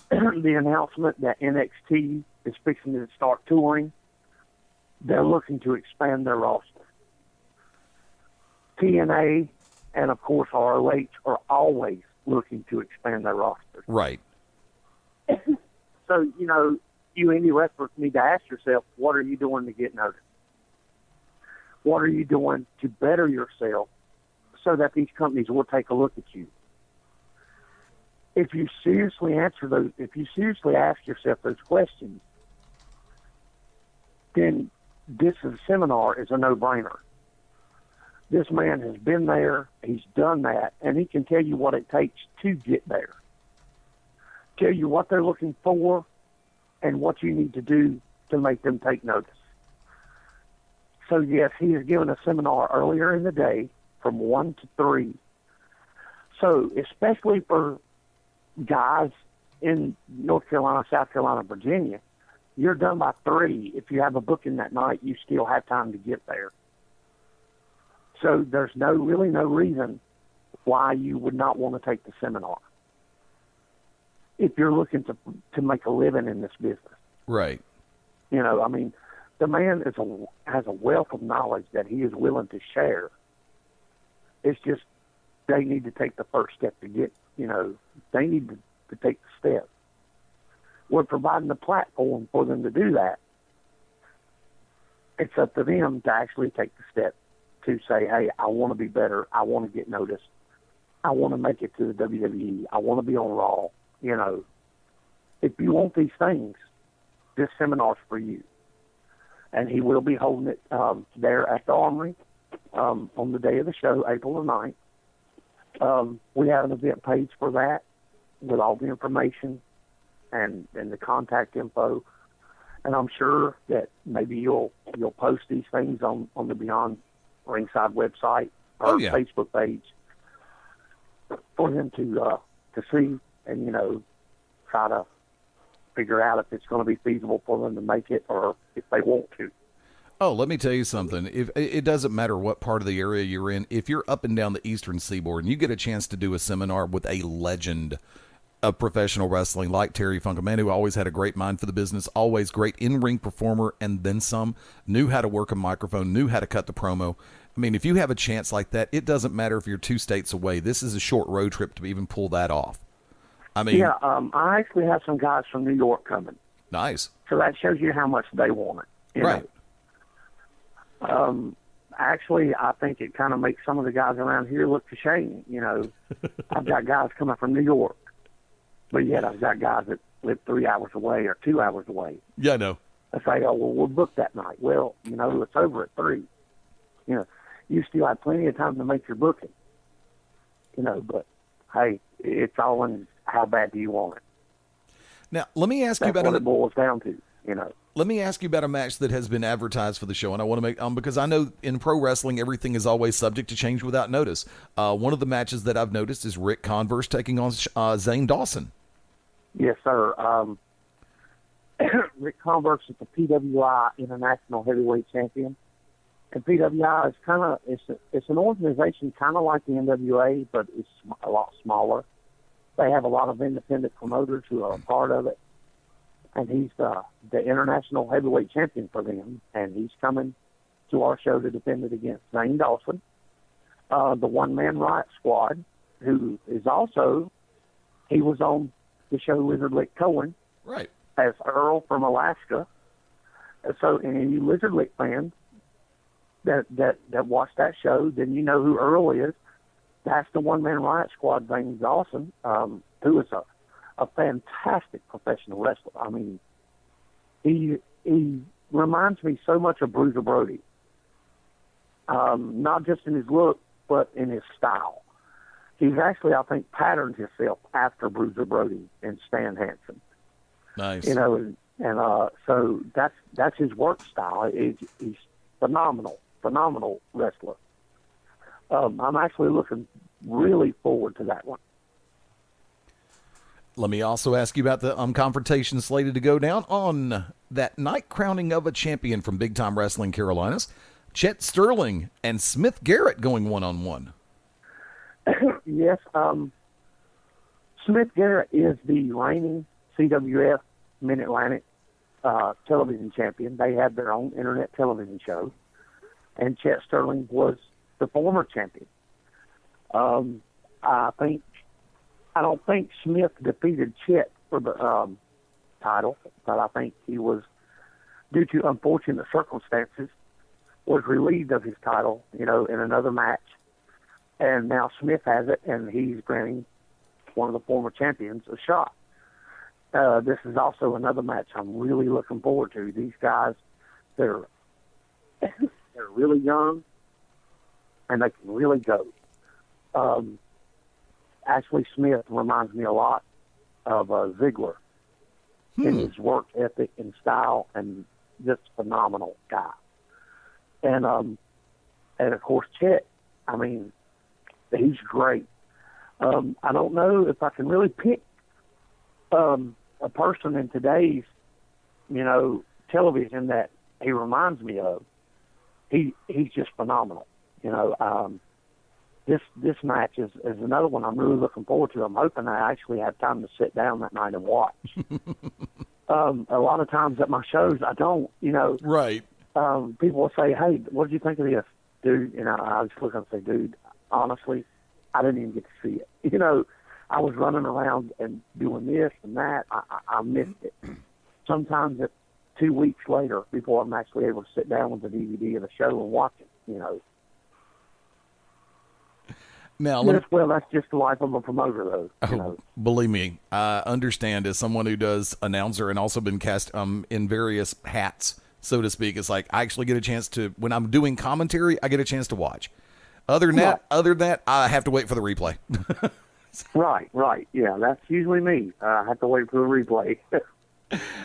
the announcement that NXT is fixing to start touring, they're looking to expand their roster. TNA and, of course, ROH are always looking to expand their roster. Right. So, you indie wrestlers need to ask yourself, what are you doing to get noticed? What are you doing to better yourself so that these companies will take a look at you? If you seriously ask yourself those questions, then this seminar is a no-brainer. This man has been there, he's done that, and he can tell you what it takes to get there. Tell you what they're looking for and what you need to do to make them take notice. So, yes, he has given a seminar earlier in the day from 1 to 3. So, especially for guys in North Carolina, South Carolina, Virginia, you're done by 3. If you have a booking that night, you still have time to get there. So there's really no reason why you would not want to take the seminar if you're looking to make a living in this business. Right. The man has a wealth of knowledge that he is willing to share. It's just they need to take the first step to get, they need to take the step. We're providing the platform for them to do that. It's up to them to actually take the step to say, hey, I want to be better. I want to get noticed. I want to make it to the WWE. I want to be on Raw. If you want these things, this seminar's for you. And he will be holding it there at the Armory on the day of the show, April the 9th. We have an event page for that with all the information and the contact info. And I'm sure that maybe you'll post these things on the Beyond Ringside website or Facebook page for them to see and, try to figure out if it's going to be feasible for them to make it or if they want to. Oh, let me tell you something. If it doesn't matter what part of the area you're in, if you're up and down the Eastern Seaboard and you get a chance to do a seminar with a legend of professional wrestling like Terry Funk, a man who always had a great mind for the business, always great in-ring performer, and then some, knew how to work a microphone, knew how to cut the promo. I mean, if you have a chance like that, it doesn't matter if you're 2 states away. This is a short road trip to even pull that off. I mean, yeah, I actually have some guys from New York coming. Nice. So that shows you how much they want it. You right. know? Actually, I think it kind of makes some of the guys around here look ashamed. You know, I've got guys coming from New York, but yet I've got guys that live 3 hours away or 2 hours away. Yeah, I know. I say, oh, well, we'll book that night. Well, you know, it's over at 3. You know, you still have plenty of time to make your booking. You know, but, hey, it's all in how bad do you want it. Now, let me ask you That's about what it boils down to, you know. Let me ask you about a match that has been advertised for the show, and I want to make because I know in pro wrestling everything is always subject to change without notice. One of the matches that I've noticed is Rick Converse taking on Zane Dawson. Yes, sir. Rick Converse is the PWI International Heavyweight Champion, and PWI is kind of it's an organization kind of like the NWA, but it's a lot smaller. They have a lot of independent promoters who are a part of it. And he's the international heavyweight champion for them, and he's coming to our show to defend it against Zane Dawson, the one-man Riot Squad, who is also, he was on the show Lizard Lick Cohen, right, as Earl from Alaska. So, and any Lizard Lick fans that watch that show, then you know who Earl is. That's the one-man Riot Squad, Zane Dawson, who is a fantastic professional wrestler. I mean, he reminds me so much of Bruiser Brody, not just in his look, but in his style. He's actually, I think, patterned himself after Bruiser Brody and Stan Hansen. Nice. You know, and so that's his work style. He's phenomenal wrestler. I'm actually looking really forward to that one. Let me also ask you about the confrontation slated to go down on that night crowning of a champion from Big Time Wrestling Carolinas, Chet Sterling and Smith Garrett going one-on-one. Yes, Smith Garrett is the reigning CWF Mid-Atlantic television champion. They have their own internet television show, and Chet Sterling was the former champion. I don't think Smith defeated Chet for the title, but I think he was, due to unfortunate circumstances, was relieved of his title, you know, in another match. And now Smith has it, and he's granting one of the former champions a shot. This is also another match I'm really looking forward to. These guys, they're really young, and they can really go. Ashley Smith reminds me a lot of Ziggler in his work ethic and style, and just phenomenal guy. And of course Chet, I mean, he's great. I don't know if I can really pick a person in today's, you know, television that he reminds me of. He's just phenomenal. You know, this match is another one I'm really looking forward to. I'm hoping I actually have time to sit down that night and watch. A lot of times at my shows, I don't, you know. Right. People will say, hey, what did you think of this? Dude, you know, I just look and say, dude, honestly, I didn't even get to see it. You know, I was running around and doing this and that. I missed it. Sometimes it's 2 weeks later before I'm actually able to sit down with the DVD of the show and watch it, you know. Now, well, that's just the life of a promoter, though. You know. Believe me, I understand as someone who does announcer and also been cast in various hats, so to speak. It's like I actually get a chance to, when I'm doing commentary, I get a chance to watch. Other than that, I have to wait for the replay. Right. Yeah, that's usually me. I have to wait for the replay.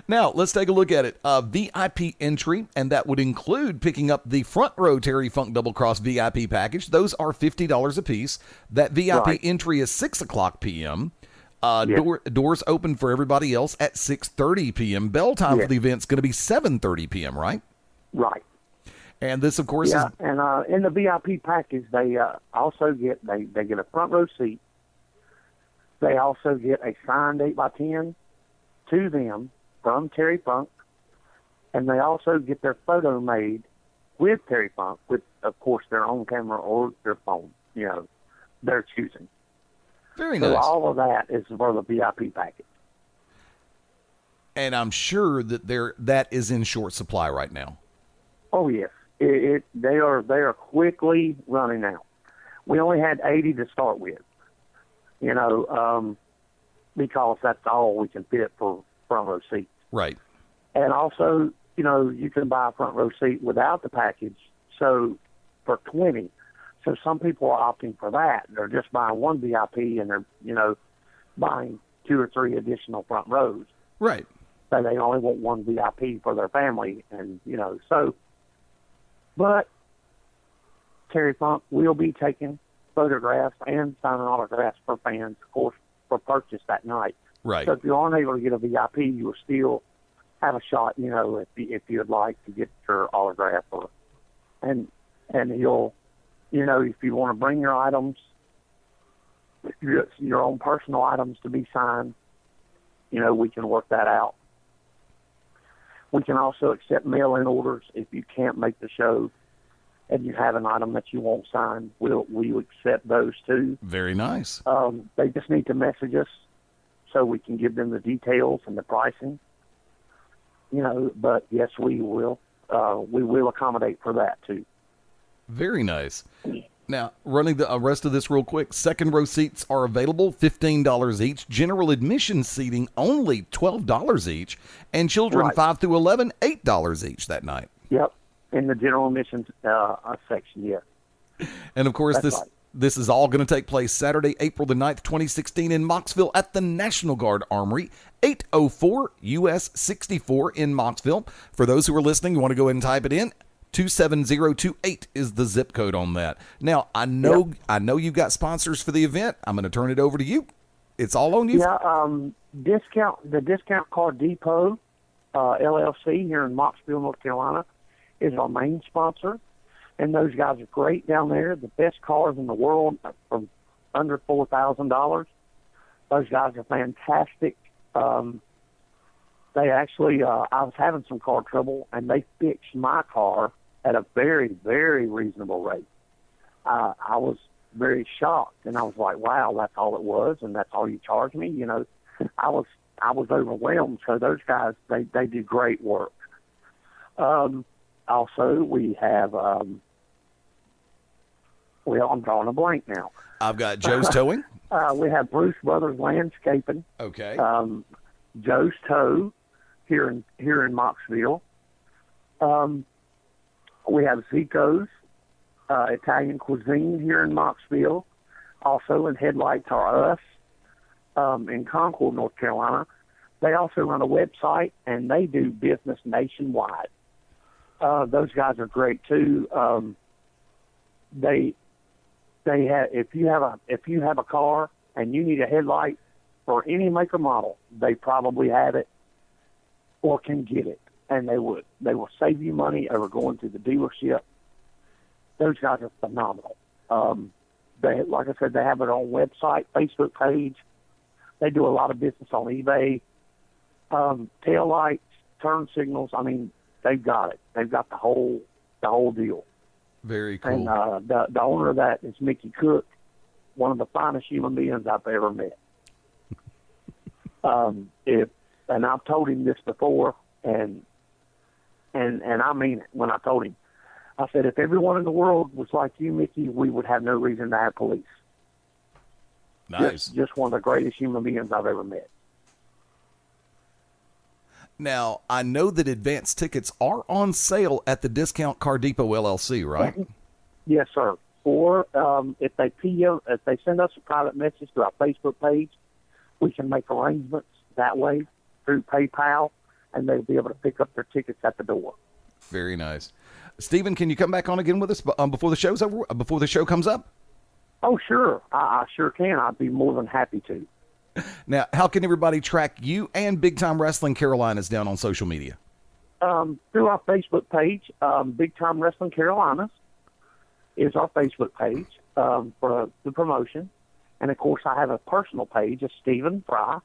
Now, let's take a look at it. VIP entry, and that would include picking up the Front Row Terry Funk Double Cross VIP package. Those are $50 a piece. That VIP entry is 6 o'clock p.m. Doors open for everybody else at 6:30 p.m. Bell time for the event's going to be 7:30 p.m., right? Right. And this, of course, Yeah, is and in the VIP package, they also get they get a front row seat. They also get a signed 8x10 to them from Terry Funk, and they also get their photo made with Terry Funk, with, of course, their own camera or their phone, their choosing. very So nice. all of that is for the VIP package. And I'm sure that that is in short supply right now. Oh yes, they are quickly running out. We only had 80 to start with, because that's all we can fit for front row seats. Right. And also, you can buy a front row seat without the package, so for 20. So some people are opting for that. They're just buying one VIP and they're, buying 2 or 3 additional front rows. Right. So they only want one VIP for their family, and so. But Terry Funk will be taking photographs and signing autographs for fans, of course, for purchase that night. Right. So if you aren't able to get a VIP, you will still have a shot, if you'd like to get your autograph, and you'll, if you want to bring your items, your own personal items to be signed, we can work that out. We can also accept mail-in orders if you can't make the show and you have an item that you want signed. We accept those too. Very nice. They just need to message us so we can give them the details and the pricing. But yes, we will accommodate for that too. Very nice. Now, running the rest of this real quick, second row seats are available, $15 each. General admission seating, only $12 each. And children Right. 5 through 11, $8 each that night. Yep, in the general admissions section, yeah. And, of course, That's right. this is all going to take place Saturday, April the 9th, 2016 in Moxville at the National Guard Armory, 804 US 64 in Moxville. For those who are listening, you want to go ahead and type it in. 27028 is the zip code on that. Now, I know you've got sponsors for the event. I'm going to turn it over to you. It's all on you. Yeah, the Discount Car Depot LLC here in Moxville, North Carolina, is our main sponsor, and those guys are great down there. The best cars in the world from under $4,000. Those guys are fantastic. They actually, I was having some car trouble, and they fixed my car at a very, very reasonable rate. I was very shocked, and I was like, wow, that's all it was, and that's all you charge me? I was overwhelmed. So those guys, they do great work. Also, we have, I'm drawing a blank now. I've got Joe's Towing. We have Bruce Brothers Landscaping. Okay. Joe's Tow here in Moxville. We have Zico's Italian Cuisine here in Moxville. Also, in Headlights Are Us in Concord, North Carolina. They also run a website, and they do business nationwide. Those guys are great too. They have, if you have a car and you need a headlight for any make or model, they probably have it or can get it, and they will save you money over going to the dealership. Those guys are phenomenal. They, like I said, they have their own website, Facebook page. They do a lot of business on eBay. Tail lights, turn signals. I mean, they've got it. They've got the whole deal. Very cool. And the owner of that is Mickey Cook, one of the finest human beings I've ever met. And I've told him this before, and I mean it when I told him. I said, if everyone in the world was like you, Mickey, we would have no reason to have police. Nice. Just one of the greatest human beings I've ever met. Now, I know that advance tickets are on sale at the Discount Car Depot LLC, right? Yes, sir. Or if they send us a private message to our Facebook page, we can make arrangements that way through PayPal, and they'll be able to pick up their tickets at the door. Very nice. Stephen, can you come back on again with us before the show's over? Before the show comes up? Oh, sure. I sure can. I'd be more than happy to. Now, how can everybody track you and Big Time Wrestling Carolinas down on social media? through our Facebook page. Big Time Wrestling Carolinas is our Facebook page for the promotion. And, of course, I have a personal page of Stephen Frye,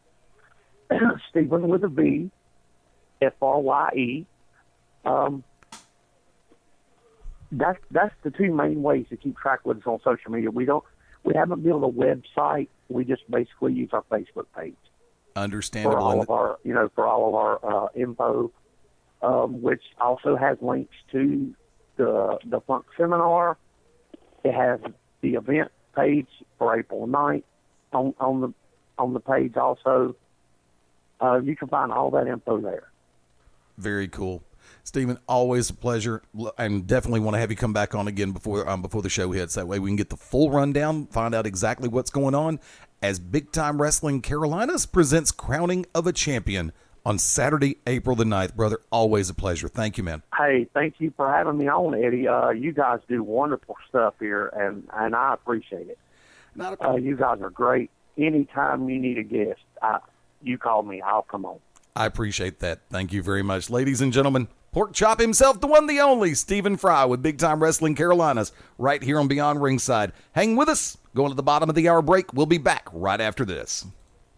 Stephen with a V, Frye. That's the two main ways to keep track with us on social media. We haven't built a website. We just basically use our Facebook page. Understandable. For all of our info, which also has links to the Funk Seminar. It has the event page for April 9th on the page also. You can find all that info there. Very cool. Stephen, always a pleasure, and definitely want to have you come back on again before the show hits. That way we can get the full rundown, find out exactly what's going on as Big Time Wrestling Carolinas presents Crowning of a Champion on Saturday, April the 9th. Brother, always a pleasure. Thank you, man. Hey, thank you for having me on, Eddie. You guys do wonderful stuff here, and I appreciate it. Not a problem. You guys are great. Anytime you need a guest, you call me. I'll come on. I appreciate that. Thank you very much. Ladies and gentlemen, Porkchop himself, the one, the only, Stephen Frye with Big Time Wrestling Carolinas, right here on Beyond Ringside. Hang with us. Going to the bottom of the hour break. We'll be back right after this.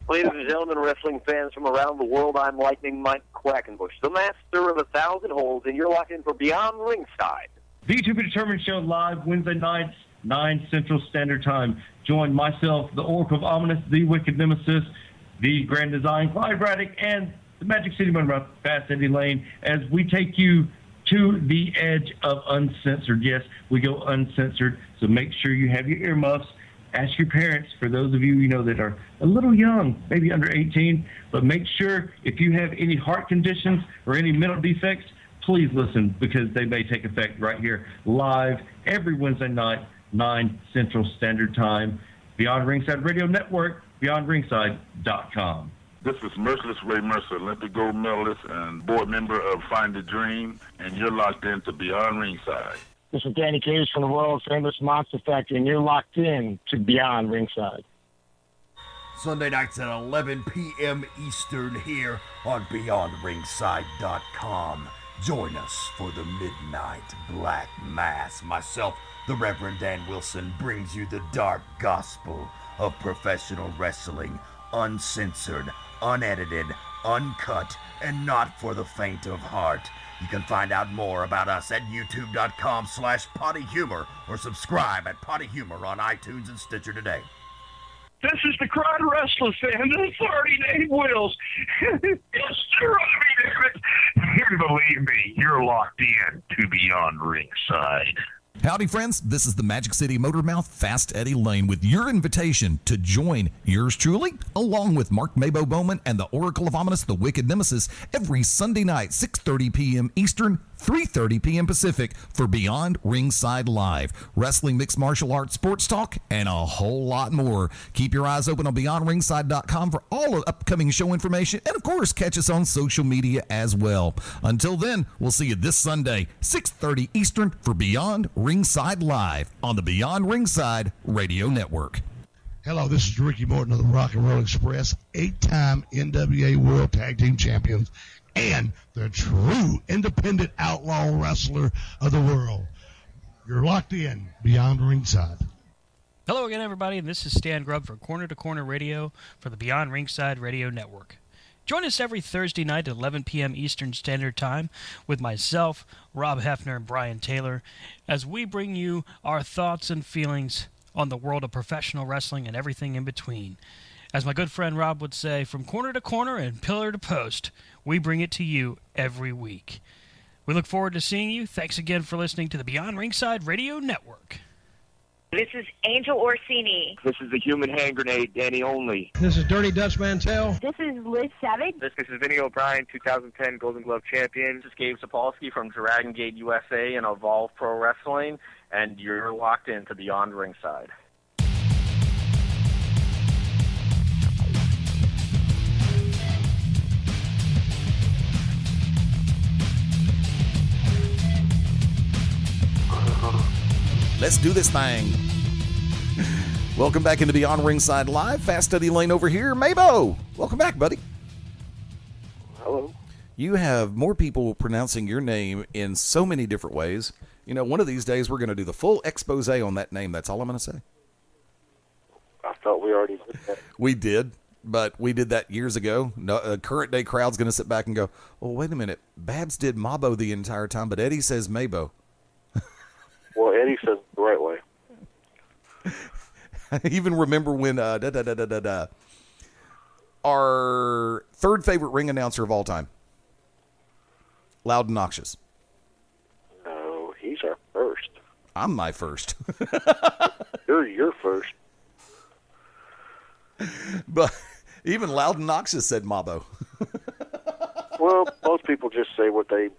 Ladies and gentlemen, wrestling fans from around the world, I'm Lightning Mike Quackenbush, the master of 1,000 holds, and you're locked in for Beyond Ringside. The To Be Determined show live Wednesday nights, 9 Central Standard Time. Join myself, the Oracle of Ominous, the Wicked Nemesis, the Grand Design, Clyde Braddock, and the Magic City Runner, Fast Eddie Layne, as we take you to the edge of uncensored. Yes, we go uncensored, so make sure you have your earmuffs. Ask your parents, for those of you that are a little young, maybe under 18, but make sure if you have any heart conditions or any mental defects, please listen, because they may take effect right here live every Wednesday night, 9 Central Standard Time. Beyond Ringside Radio Network, beyondringside.com. This is Merciless Ray Mercer, Olympic gold medalist and board member of Find the Dream, and you're locked into Beyond Ringside. This is Danny Cage from the world famous Monster Factory, and you're locked in to Beyond Ringside. Sunday nights at 11 p.m. Eastern here on BeyondRingside.com. Join us for the Midnight Black Mass. Myself, the Reverend Dan Wilson, brings you the dark gospel of professional wrestling, uncensored, unedited, uncut, and not for the faint of heart. You can find out more about us at youtube.com/pottyhumor or subscribe at Potty Humor on iTunes and Stitcher today. This is the Crowd Wrestler fan, the 30-day Wills. It's Robbie David. You believe me, you're locked in to Beyond Ringside. Howdy, friends. This is the Magic City Motormouth, Fast Eddie Layne, with your invitation to join yours truly, along with Mark MaBo Bowman and the Oracle of Ominous, the Wicked Nemesis, every Sunday night, 6:30 p.m. Eastern, 3:30 p.m. Pacific, for Beyond Ringside Live. Wrestling, mixed martial arts, sports talk, and a whole lot more. Keep your eyes open on BeyondRingside.com for all of upcoming show information, and of course, catch us on social media as well. Until then, we'll see you this Sunday, 6:30 Eastern, for Beyond Ringside Live on the Beyond Ringside Radio Network. Hello, this is Ricky Morton of the Rock and Roll Express, 8-time NWA World Tag Team Champions, and the true independent outlaw wrestler of the world. You're locked in Beyond Ringside. Hello again, everybody, and this is Stan Grubb for Corner to Corner Radio for the Beyond Ringside Radio Network. Join us every Thursday night at 11 p.m. Eastern Standard Time with myself, Rob Hefner, and Brian Taylor, as we bring you our thoughts and feelings on the world of professional wrestling and everything in between. As my good friend Rob would say, from corner to corner and pillar to post, we bring it to you every week. We look forward to seeing you. Thanks again for listening to the Beyond Ringside Radio Network. This is Angel Orsini. This is the Human Hand Grenade, Danny Only. This is Dirty Dutch Mantel. This is Liz Savage. This is Vinny O'Brien, 2010 Golden Glove champion. This is Gabe Sapolsky from Dragon Gate USA and Evolve Pro Wrestling, and you're locked into Beyond Ringside. Let's do this thing. Welcome back into Beyond Ringside Live. Fast Eddie Layne over here. MaBo, welcome back, buddy. Hello. You have more people pronouncing your name in so many different ways. You know, one of these days we're going to do the full expose on that name. That's all I'm going to say. I thought we already did that. We did, but we did that years ago. No, a current day crowd's going to sit back and go, "Oh, wait a minute. Babs did MaBo the entire time, but Eddie says MaBo." Well, Eddie says it the right way. I even remember when our third favorite ring announcer of all time, Loud and Noxious. No, he's our first. I'm my first. You're your first. But even Loud and Noxious said MaBo. Well, most people just say what they,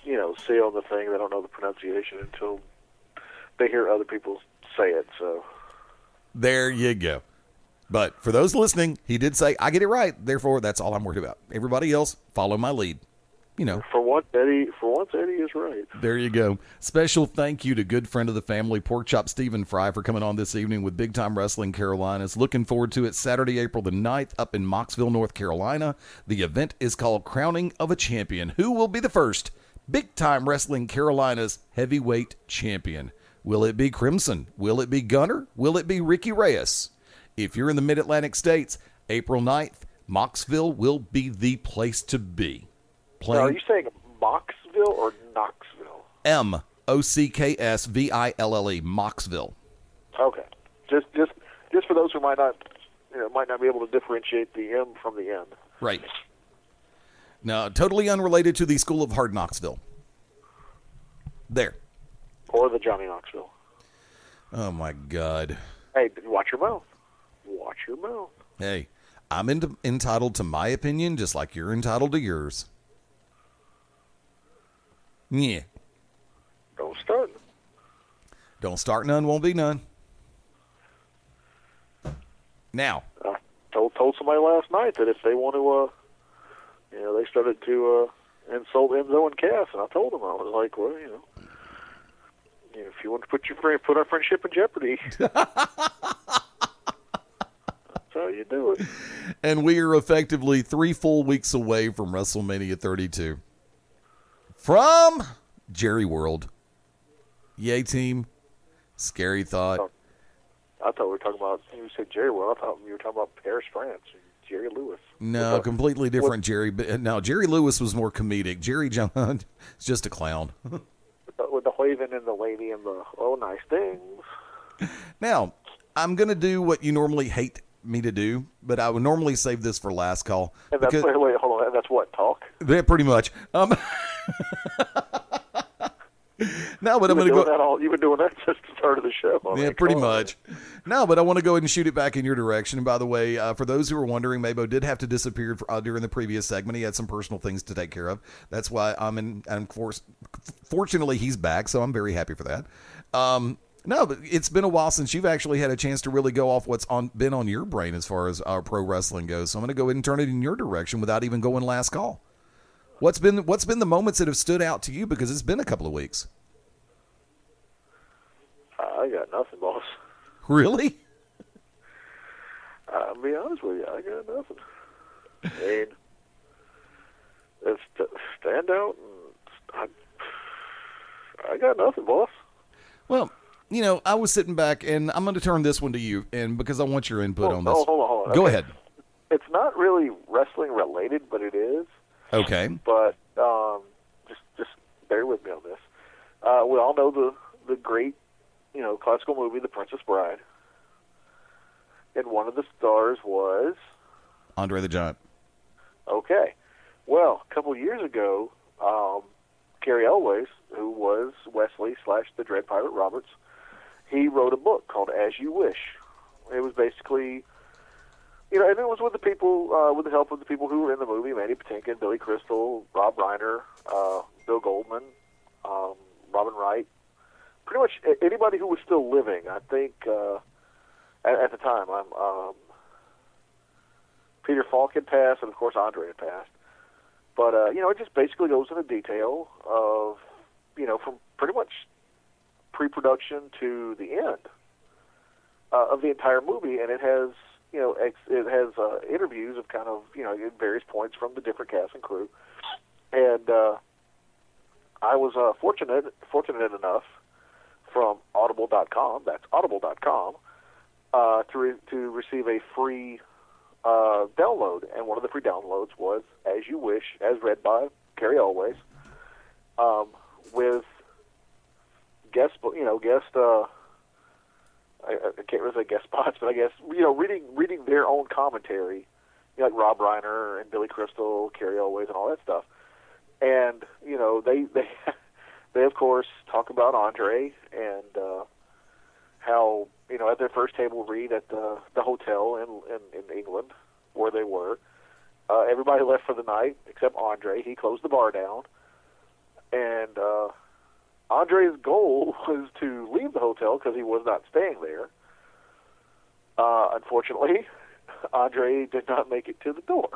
see on the thing. They don't know the pronunciation until they hear other people say it. So there you go. But for those listening, he did say, I get it right. Therefore, that's all I'm worried about. Everybody else, follow my lead. For once, Eddie is right. There you go. Special thank you to good friend of the family, Porkchop Stephen Frye, for coming on this evening with Big Time Wrestling Carolinas. Looking forward to it Saturday, April the 9th up in Mocksville, North Carolina. The event is called Crowning of a Champion. Who will be the first Big Time Wrestling Carolinas heavyweight champion? Will it be Crimson? Will it be Gunner? Will it be Ricky Reyes? If you're in the Mid-Atlantic states, April 9th, Mocksville will be the place to be. Now, are you saying Mocksville or Knoxville? Mocksville, Mocksville. Okay, just for those who might not be able to differentiate the M from the N. Right. Now, totally unrelated to the School of Hard Knoxville. There. Or the Johnny Knoxville. Oh my God. Hey, watch your mouth. Watch your mouth. Hey, I'm entitled to my opinion just like you're entitled to yours. Yeah. Don't start. Don't start none, won't be none. Now. I told somebody last night that if they want to, they started to insult Enzo and Cass, and I told them, I was like, well, if you want to put our friendship in jeopardy, that's how you do it. And we are effectively 3 full weeks away from WrestleMania 32. From Jerry World. Yay, team. Scary thought. I thought we were talking about, you said Jerry World, I thought you were talking about Paris, France, Jerry Lewis. No, completely different Jerry. No, Jerry Lewis was more comedic. Jerry John is just a clown. With the waving and the lady and the, nice things. Now, I'm going to do what you normally hate me to do, but I would normally save this for last call. And that's, wait, hold on, and that's what, talk? Yeah, pretty much. No, but I'm going to go. You've been doing that since the start of the show. Yeah, pretty much. No, but I want to go ahead and shoot it back in your direction. And by the way, for those who are wondering, MaBo did have to disappear during the previous segment. He had some personal things to take care of. That's why fortunately, he's back, so I'm very happy for that. No, but it's been a while since you've actually had a chance to really go off what's been on your brain as far as our pro wrestling goes. So I'm going to go ahead and turn it in your direction without even going last call. What's been the moments that have stood out to you, because it's been a couple of weeks? I got nothing, boss. Really? I'll be honest with you, I got nothing. I mean, it's stand out, and I got nothing, boss. Well, I was sitting back, and I'm going to turn this one to you, and because I want your input on this. Hold on. Go okay. ahead. It's not really wrestling related, but it is. Okay. But just bear with me on this. We all know the great, classical movie, The Princess Bride. And one of the stars was Andre the Giant. Okay. Well, a couple of years ago, Cary Elwes, who was Wesley / the Dread Pirate Roberts, he wrote a book called As You Wish. It was basically, and it was with the people, with the help of the people who were in the movie: Mandy Patinkin, Billy Crystal, Rob Reiner, Bill Goldman, Robin Wright. Pretty much anybody who was still living. I think at the time, Peter Falk had passed, and of course Andre had passed. But it just basically goes into detail of, from pretty much pre-production to the end of the entire movie, and it has, interviews of kind of, at various points from the different cast and crew. And I was fortunate enough from Audible.com, that's Audible.com, to receive a free download. And one of the free downloads was As You Wish, as read by Carrie Always, with guest, I can't really say guest spots, but I guess, reading their own commentary, like Rob Reiner and Billy Crystal, Carrie Always, and all that stuff. And, they of course talk about Andre and how, at their first table read at the hotel in England where they were, everybody left for the night except Andre. He closed the bar down. And Andre's goal was to leave the hotel because he was not staying there. Unfortunately, Andre did not make it to the door.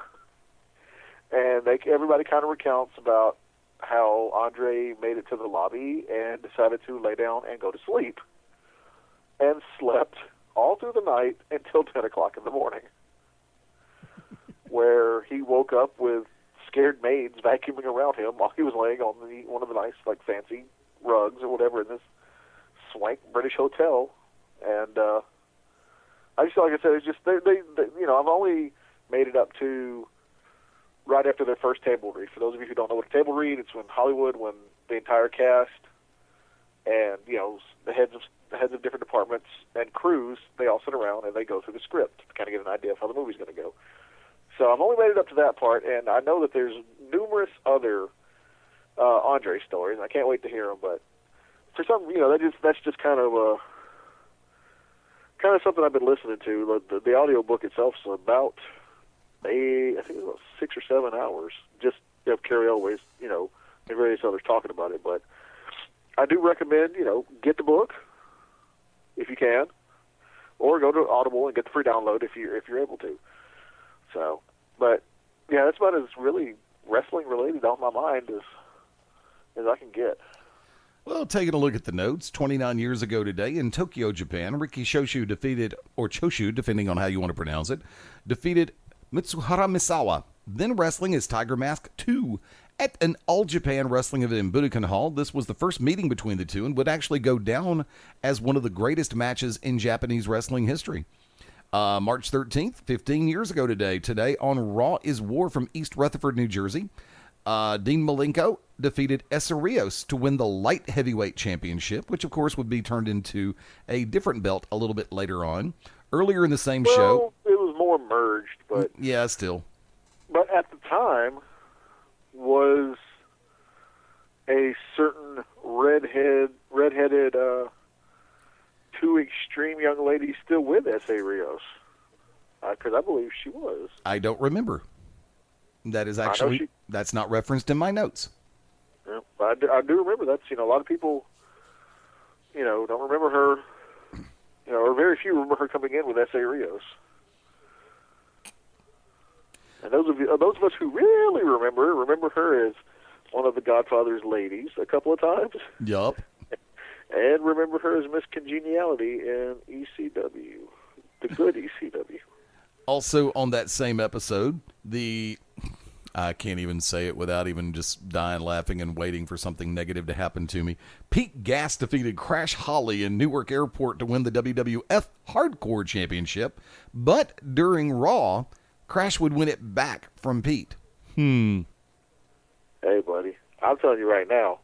And everybody kind of recounts about how Andre made it to the lobby and decided to lay down and go to sleep, and slept all through the night until 10 o'clock in the morning, where he woke up with scared maids vacuuming around him while he was laying on one of the nice, fancy rugs or whatever in this swank British hotel. And I just, like I said, it's just they I've only made it up to right after their first table read. For those of you who don't know what a table read, it's when Hollywood, when the entire cast and the heads of different departments and crews, they all sit around and they go through the script to kind of get an idea of how the movie's going to go. So I've only made it up to that part, and I know that there's numerous other Andre stories. I can't wait to hear them, but for some, that's just kind of something I've been listening to. The audio book itself is about, I think it's about 6 or 7 hours. Just Carrie Always, and various others talking about it. But I do recommend, get the book if you can, or go to Audible and get the free download if you're able to. So, but yeah, that's about as really wrestling related on my mind as I can get. Well, taking a look at the notes, 29 years ago today in Tokyo, Japan, Riki Choshu defeated, or Choshu, depending on how you want to pronounce it, defeated Mitsuhara Misawa, then wrestling as Tiger Mask 2 at an All-Japan wrestling event in Budokan Hall. This was the first meeting between the two and would actually go down as one of the greatest matches in Japanese wrestling history. March 13th, 15 years ago today on Raw is War from East Rutherford, New Jersey. Dean Malenko defeated Essa Rios to win the light heavyweight championship, which of course would be turned into a different belt a little bit later on. Earlier in the same show, it was more merged, but yeah, still. But at the time, was a certain redheaded, too extreme young lady still with Essa Rios? Because I believe she was. I don't remember. That is actually, that's not referenced in my notes. Yeah, but I do remember that's, a lot of people, don't remember her, or very few remember her coming in with Essa Rios. And those of us who really remember her as one of the Godfather's ladies a couple of times. Yup. And remember her as Miss Congeniality in ECW, the good ECW. Also on that same episode, I can't even say it without even just dying laughing and waiting for something negative to happen to me. Pete Gas defeated Crash Holly in Newark Airport to win the WWF Hardcore Championship, but during Raw, Crash would win it back from Pete. Hey, buddy, I'm telling you right now,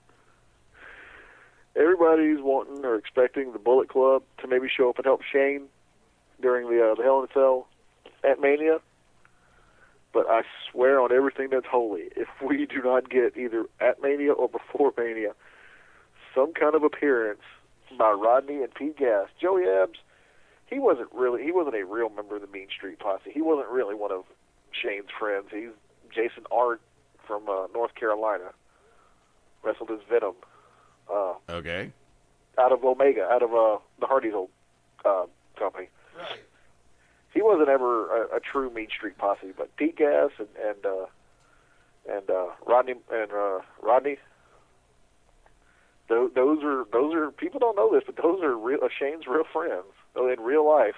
everybody's wanting or expecting the Bullet Club to maybe show up and help Shane during the Hell in a Cell at Mania. But I swear on everything that's holy, if we do not get either at Mania or before Mania some kind of appearance by Rodney and Pete Gas, Joey Abs, he wasn't a real member of the Mean Street Posse. He wasn't really one of Shane's friends. He's Jason Art from North Carolina, wrestled as Venom. Okay. Out of Omega, out of the Hardy's old company. Right. He wasn't ever a true Mean Street Posse, but Pete Gas and Rodney those are people don't know this, but those are Shane's real friends in real life.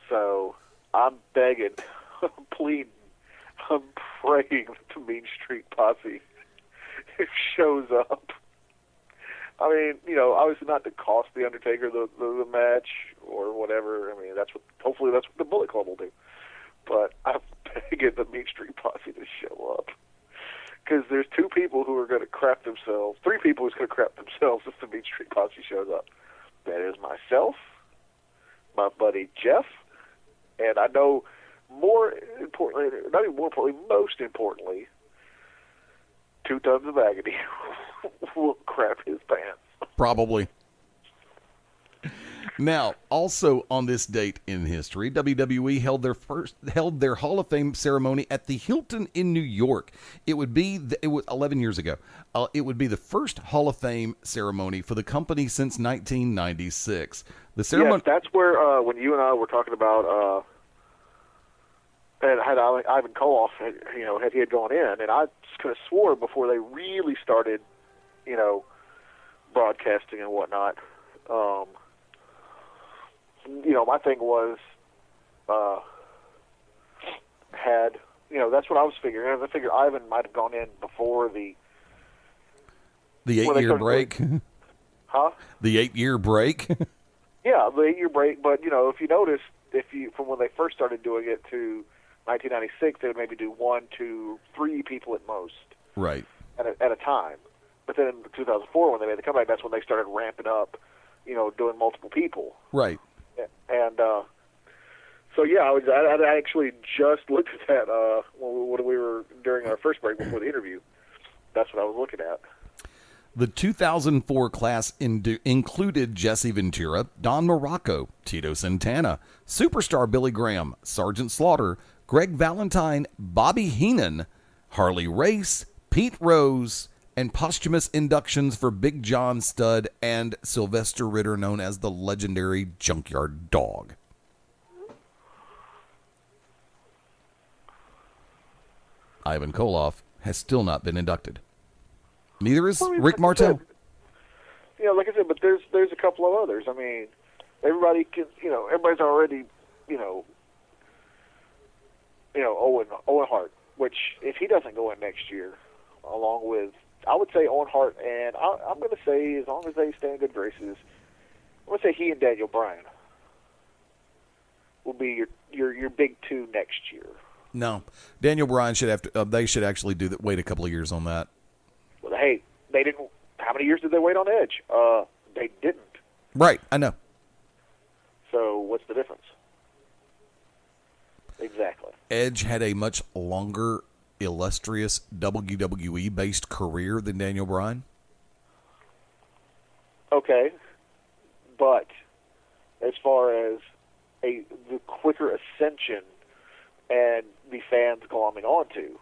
So I'm begging, pleading, I'm praying that the Mean Street Posse shows up. I mean, obviously not to cost the Undertaker the match or whatever. I mean, hopefully that's what the Bullet Club will do. But I'm begging the Mean Street Posse to show up. Because there's 2 people who are going to crap themselves, 3 people who's going to crap themselves if the Mean Street Posse shows up. That is myself, my buddy Jeff, and I know most importantly, 2 Tons of Agony will crap his pants. Probably. Now, also on this date in history, WWE held their Hall of Fame ceremony at the Hilton in New York. It was 11 years ago. It would be the first Hall of Fame ceremony for the company since 1996. The ceremony. Yes, that's where when you and I were talking about and had Ivan Koloff, had he had gone in, and I just kind of swore before they really started, broadcasting and whatnot. My thing was, that's what I was figuring. I figured Ivan might have gone in before the 8-year break. Huh? The 8-year break. Yeah, the 8-year break. But if you notice, from when they first started doing it to 1996, they would maybe do 1, 2, 3 people at most. Right. At a time. But then in 2004, when they made the comeback, that's when they started ramping up, doing multiple people. Right. And so yeah, I actually just looked at that when we were during our first break before the interview. That's what I was looking at. The 2004 class included Jesse Ventura, Don Morocco, Tito Santana, Superstar Billy Graham, Sergeant Slaughter, Greg Valentine, Bobby Heenan, Harley Race, Pete Rose, and posthumous inductions for Big John Studd and Sylvester Ritter, known as the legendary Junkyard Dog. Ivan Koloff has still not been inducted. Neither is Rick Martel. Like I said, but there's a couple of others. I mean, everybody's already, Owen Hart, which if he doesn't go in next year, along with, I would say Owen Hart, and I'm going to say as long as they stay in good graces, I'm going to say he and Daniel Bryan will be your big 2 next year. No, Daniel Bryan should have to. They should actually wait a couple of years on that. Well, hey, they didn't. How many years did they wait on Edge? They didn't. Right, I know. So what's the difference? Exactly. Edge had a much longer, illustrious WWE-based career than Daniel Bryan. Okay, but as far as the quicker ascension and the fans glomming onto.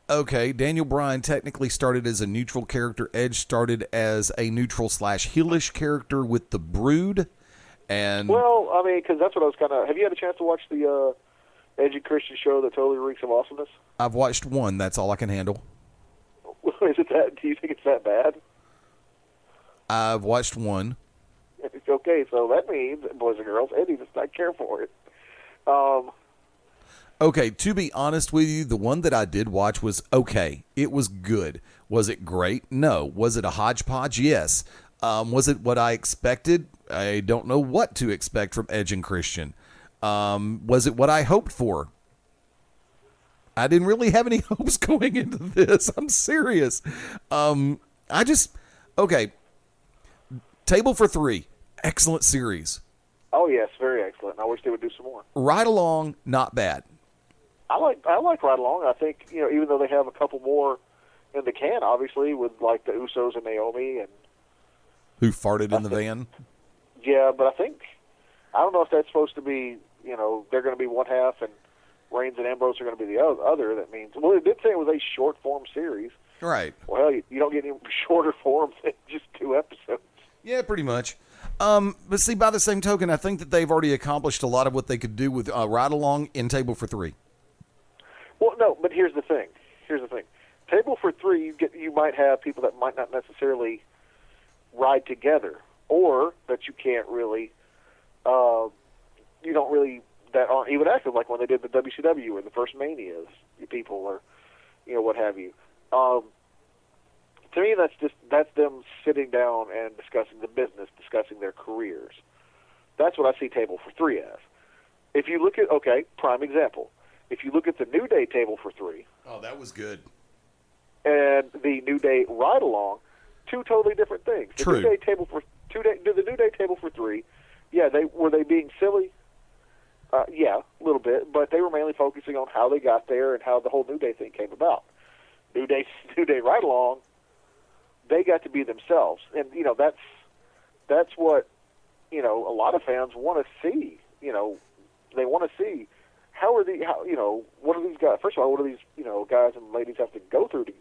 Okay, Daniel Bryan technically started as a neutral character. Edge started as a neutral/heelish character with the Brood. And well, I mean, because that's what I was kind of. Have you had a chance to watch the Edge and Christian show that totally reeks of awesomeness? I've watched one. That's all I can handle. Is it that? Do you think it's that bad? I've watched one. Okay, so that means, boys and girls, Eddie does not care for it. Okay, to be honest with you, the one that I did watch was okay. It was good. Was it great? No. Was it a hodgepodge? Yes. Was it what I expected? I don't know what to expect from Edge and Christian. Was it what I hoped for? I didn't really have any hopes going into this. I'm serious. Okay. Table for Three. Excellent series. Oh, yes, very excellent. I wish they would do some more. Ride Along, not bad. I like Ride Along. I think, even though they have a couple more in the can, obviously, with like the Usos and Naomi and who farted in the van. Yeah, but I don't know if that's supposed to be, they're going to be one half and Reigns and Ambrose are going to be the other. That means, well, it did say it was a short form series. Right. Well, you don't get any shorter forms than just 2 episodes. Yeah, pretty much. But see, by the same token, I think that they've already accomplished a lot of what they could do with Ride Along in Table for Three. Well, no, but here's the thing. Table for Three, you might have people that might not necessarily ride together, or that you can't really, you don't really that aren't even active, like when they did the WCW or the first Manias, people, or what have you. To me, that's them sitting down and discussing the business, discussing their careers. That's what I see Table for Three as. If you look at, prime example. If you look at the New Day Table for Three. Oh, that was good. And the New Day Ride Along, two totally different things. The True. New Day Table for the New Day Table for Three, yeah, were they being silly? Yeah, a little bit, but they were mainly focusing on how they got there and how the whole New Day thing came about. New Day Ride Along, they got to be themselves, and that's what a lot of fans want to see. They want to see what do these guys? First of all, what do these guys and ladies have to go through to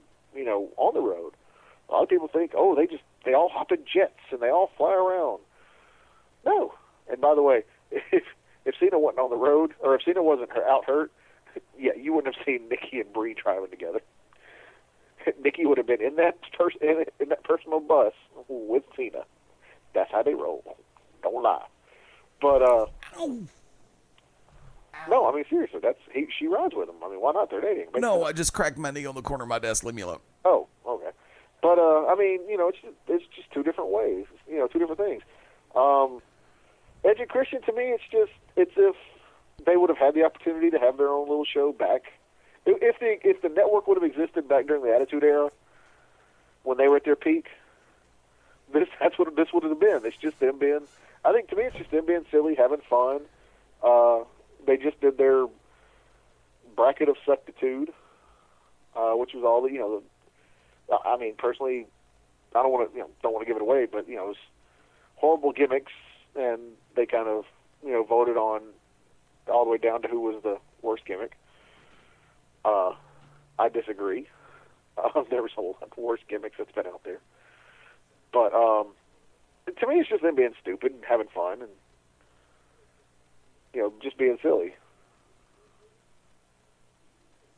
on the road? A lot of people think, they all hop in jets and they all fly around. No, and by the way, if Cena wasn't on the road, or if Cena wasn't out hurt, yeah, you wouldn't have seen Nikki and Brie driving together. Nikki would have been in that personal bus with Cena. That's how they roll. Don't lie. But no, I mean seriously, she rides with him. I mean, why not? They're dating. No, I just cracked my knee on the corner of my desk. Leave me alone. Oh, okay. But I mean, it's just two different ways. Two different things. Edge and Christian, to me, it's if they would have had the opportunity to have their own little show back. If the network would have existed back during the Attitude Era, when they were at their peak, that's what this would have been. It's just them being. I think to me, it's just them being silly, having fun. They just did their bracket of suckitude, which was all the I mean, personally, I don't want to give it away, but it was horrible gimmicks, and they kind of voted on all the way down to who was the worst gimmick. I disagree. There was a lot worse gimmicks that's been out there, but to me, it's just them being stupid and having fun, and just being silly.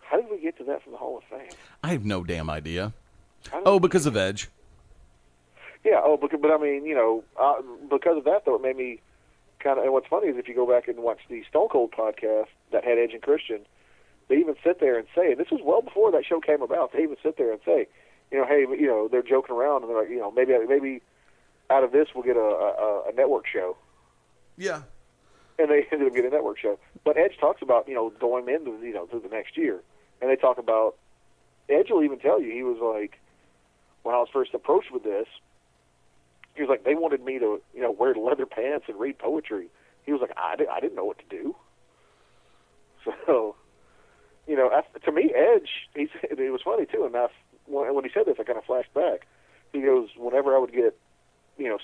How did we get to that from the Hall of Fame? I have no damn idea. Because of Edge. Yeah. But I mean, because of that, though, it made me kind of. And what's funny is if you go back and watch the Stone Cold podcast that had Edge and Christian, they even sit there and say, and this was well before that show came about. They even sit there and say, hey, they're joking around, and they're like, maybe out of this we'll get a network show. Yeah. And they ended up getting a network show. But Edge talks about going into through the next year, and they talk about Edge will even tell you, he was like, when I was first approached with this, he was like, they wanted me to wear leather pants and read poetry. He was like, I didn't know what to do. So to me, Edge, it was funny too. And when he said this, I kind of flashed back. He goes, whenever I would get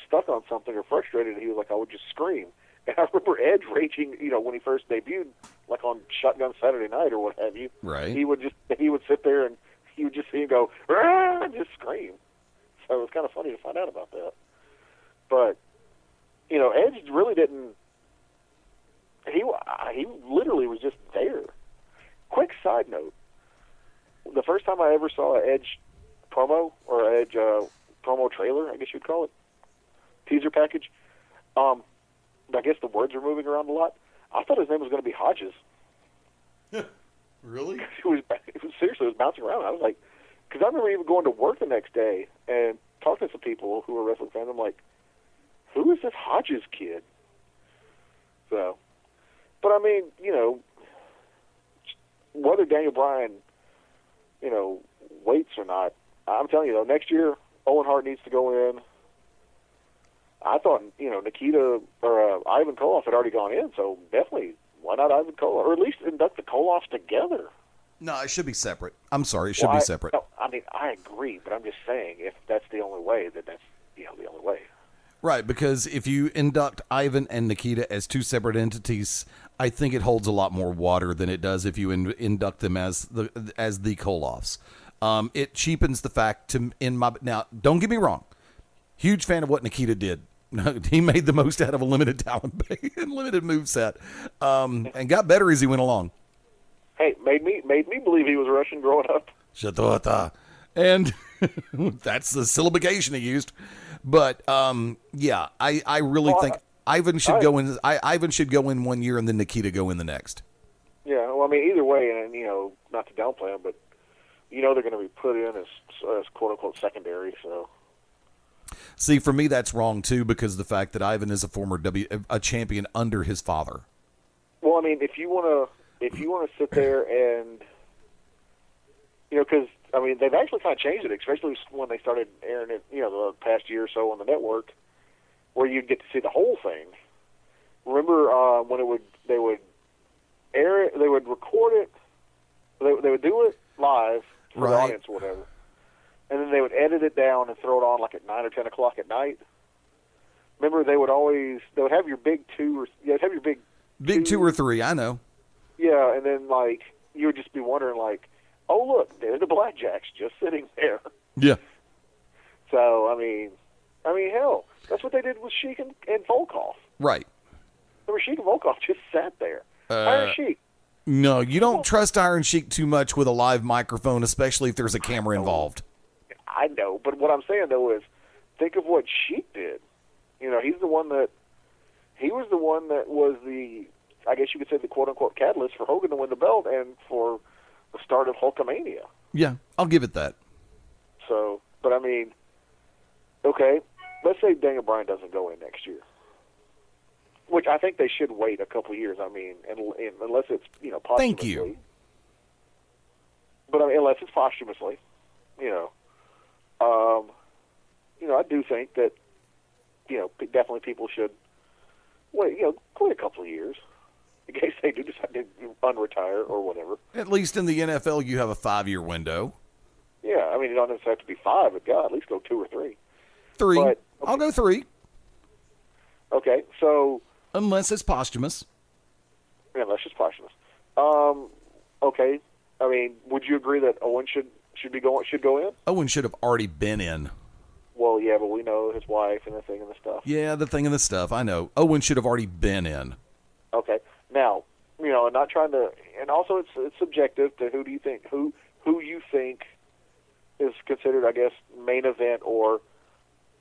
stuck on something or frustrated, he was like, I would just scream. And I remember Edge raging, when he first debuted, like on Shotgun Saturday Night or what have you. Right. He would sit there and you would just see him go, "Rah!" and just scream. So it was kind of funny to find out about that. But Edge really didn't. He literally was just there. Quick side note: the first time I ever saw an Edge promo or Edge promo trailer, I guess you'd call it, teaser package. I guess the words were moving around a lot. I thought his name was going to be Hodges. Really? It was seriously, it was bouncing around. I was like, because I remember even going to work the next day and talking to some people who were wrestling fans. I'm like, who is this Hodges kid? So, but I mean, whether Daniel Bryan, waits or not, I'm telling you though, next year Owen Hart needs to go in. I thought, Nikita or Ivan Koloff had already gone in, so definitely, why not Ivan Koloff? Or at least induct the Koloffs together. No, it should be separate. I'm sorry, it should be separate. No, I mean, I agree, but I'm just saying, if that's the only way, then that's the only way. Right, because if you induct Ivan and Nikita as two separate entities, I think it holds a lot more water than it does if you induct them as the Koloffs. It cheapens the fact now, don't get me wrong. Huge fan of what Nikita did. He made the most out of a limited talent base and limited moveset, and got better as he went along. Hey, made me believe he was Russian growing up. And that's the syllabication he used. But yeah, I really think Ivan should go in. Ivan should go in 1 year, and then Nikita go in the next. Yeah, well, I mean, either way, and not to downplay them, but they're going to be put in as quote unquote secondary. So, see, for me, that's wrong too, because of the fact that Ivan is a former a champion under his father. Well, I mean, if you want to sit there and because I mean, they've actually kind of changed it, especially when they started airing it, the past year or so on the network, where you'd get to see the whole thing. Remember when they would air it, they would record it, they would do it live for the audience or whatever, and then they would edit it down and throw it on like at 9 or 10 o'clock at night. Remember, they would have your big two or three. I know. Yeah, and then like you would just be wondering like, oh look, there's the Blackjacks just sitting there. Yeah. So I mean, hell, that's what they did with Sheik and Volkov. Right. Remember, Sheik and Volkov just sat there. Iron Sheik. No, you don't trust Iron Sheik too much with a live microphone, especially if there's a camera involved. I know, but what I'm saying though is, think of what Sheik did. He was the one that was the, I guess you could say, the quote unquote catalyst for Hogan to win the belt and for the start of Hulkamania. Yeah, I'll give it that. So, but I mean, okay, let's say Daniel Bryan doesn't go in next year, which I think they should wait a couple of years. I mean, unless it's posthumously. Thank you. But I mean, unless it's posthumously, I do think that definitely people should wait a couple of years in case they do decide to unretire or whatever. At least in the NFL, you have a 5-year window. Yeah, I mean, it don't necessarily have to be 5, but God, at least go 2 or 3. 3. But, okay. I'll go 3. Okay, so unless it's posthumous. Yeah, unless it's posthumous. Okay, I mean, would you agree that Owen should go in? Owen should have already been in. Well, yeah, but we know his wife and the thing and the stuff. Yeah, the thing and the stuff. I know. Owen should have already been in. Okay. Now, not trying to, and also it's subjective to who you think is considered, I guess, main event or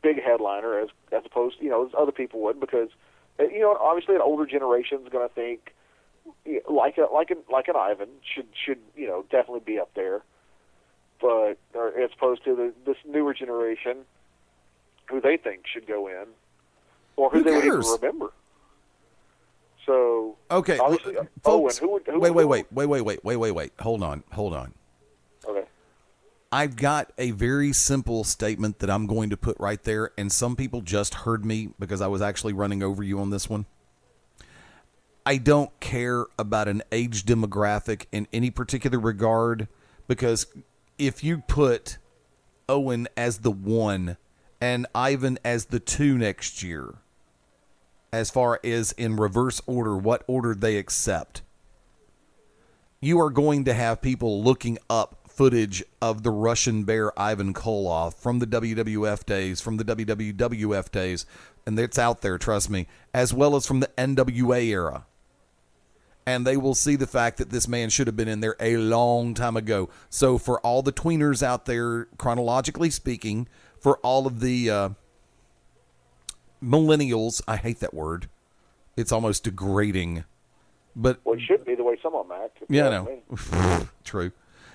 big headliner as opposed to, as other people would, because obviously an older generation is going to think like an Ivan should definitely be up there, but as opposed to this newer generation who they think should go in or who they would even remember. So okay, folks, wait. Hold on. Okay. I've got a very simple statement that I'm going to put right there, and some people just heard me because I was actually running over you on this one. I don't care about an age demographic in any particular regard, because if you put Owen as the 1 and Ivan as the 2 next year, as far as in reverse order, what order they accept, you are going to have people looking up footage of the Russian Bear Ivan Koloff from the WWF days, from the WWF days, and it's out there, trust me, as well as from the NWA era. And they will see the fact that this man should have been in there a long time ago. So for all the tweeners out there, chronologically speaking, for all of the millennials, I hate that word. It's almost degrading. But well, it should be the way some of them act. Yeah, I know. True.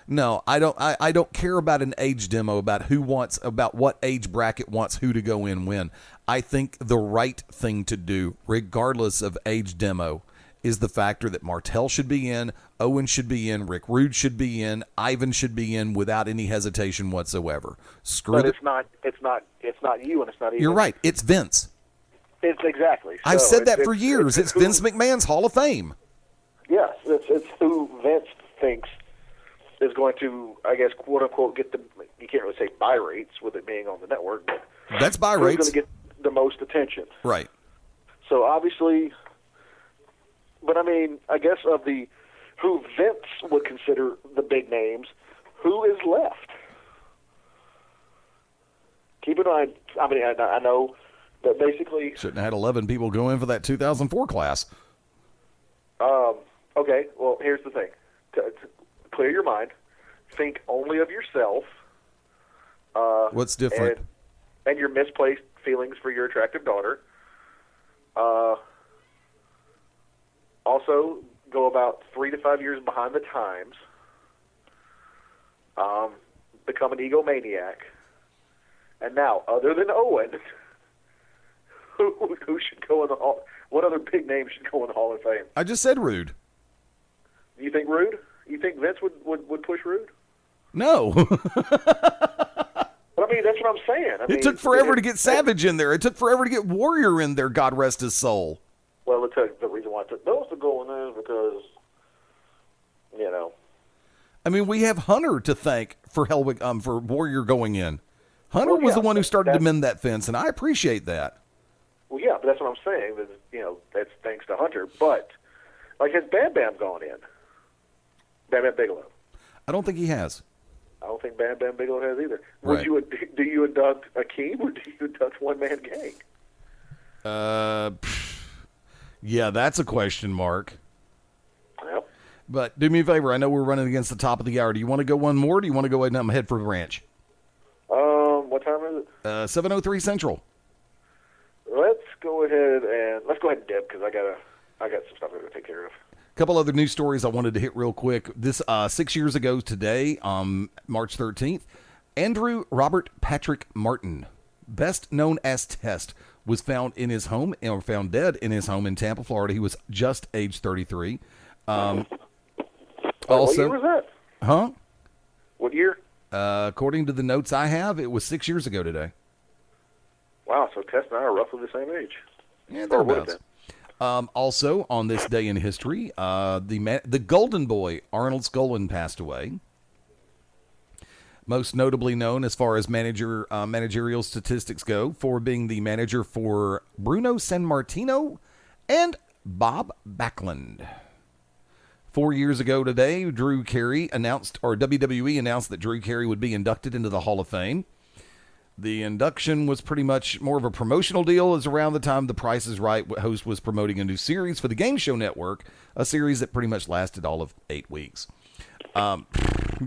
No, I don't care about an age demo, about what age bracket wants who to go in when. I think the right thing to do, regardless of age demo, is the factor that Martel should be in, Owen should be in, Rick Rude should be in, Ivan should be in without any hesitation whatsoever. But it's not you, and it's not even. You're right. It's Vince. It's exactly. So I've said that for years. It's Vince McMahon's Hall of Fame. Yes, it's who Vince thinks is going to, I guess, quote unquote, get the. You can't really say buy rates with it being on the network, but that's buy who's rates. going to get the most attention. Right. So obviously, but I mean, I guess of the who Vince would consider the big names, who is left? Keep in mind, I mean, I know that basically shouldn't have had 11 people go in for that 2004 class. Okay, well, here's the thing. To clear your mind, think only of yourself. What's different? And your misplaced feelings for your attractive daughter. Also, go about 3 to 5 years behind the times. Become an egomaniac. And now, other than Owen, who should go in the Hall? What other big name should go in the Hall of Fame? I just said Rude. Do you think Rude? You think Vince would push Rude? No. But I mean, that's what I'm saying. It took forever to get Savage in there. It took forever to get Warrior in there, God rest his soul. Well, it took, the reason why it took those to go in there is because, I mean, we have Hunter to thank for for Warrior going in. Hunter was the one who started to mend that fence, and I appreciate that. Well, yeah, but that's what I'm saying. That's thanks to Hunter. But, like, has Bam Bam gone in? Bam Bam Bigelow. I don't think he has. I don't think Bam Bam Bigelow has either. Right. Do you induct Akeem or do you induct One Man Gang? Yeah, that's a question mark. Yep. But do me a favor. I know we're running against the top of the hour. Do you want to go one more? Or do you want to go ahead and head for the ranch? What time is it? 7:03 Central. Let's go ahead and dip because I got some stuff I got to take care of. A couple other news stories I wanted to hit real quick. This 6 years ago today, March 13th, Andrew Robert Patrick Martin, best known as Test, was found in his home, or found dead in his home in Tampa, Florida. He was just age 33. What Also, year was that? Huh? What year? According to the notes I have, it was 6 years ago today. Wow, so Tess and I are roughly the same age. Yeah, thereabouts. Also, on this day in history, the Golden Boy, Arnold Skaaland, passed away. Most notably known as far as managerial statistics go for being the manager for Bruno Sammartino and Bob Backlund. 4 years ago today, WWE announced that Drew Carey would be inducted into the Hall of Fame. The induction was pretty much more of a promotional deal, as around the time The Price is Right host was promoting a new series for the Game Show Network, a series that pretty much lasted all of 8 weeks. Yeah,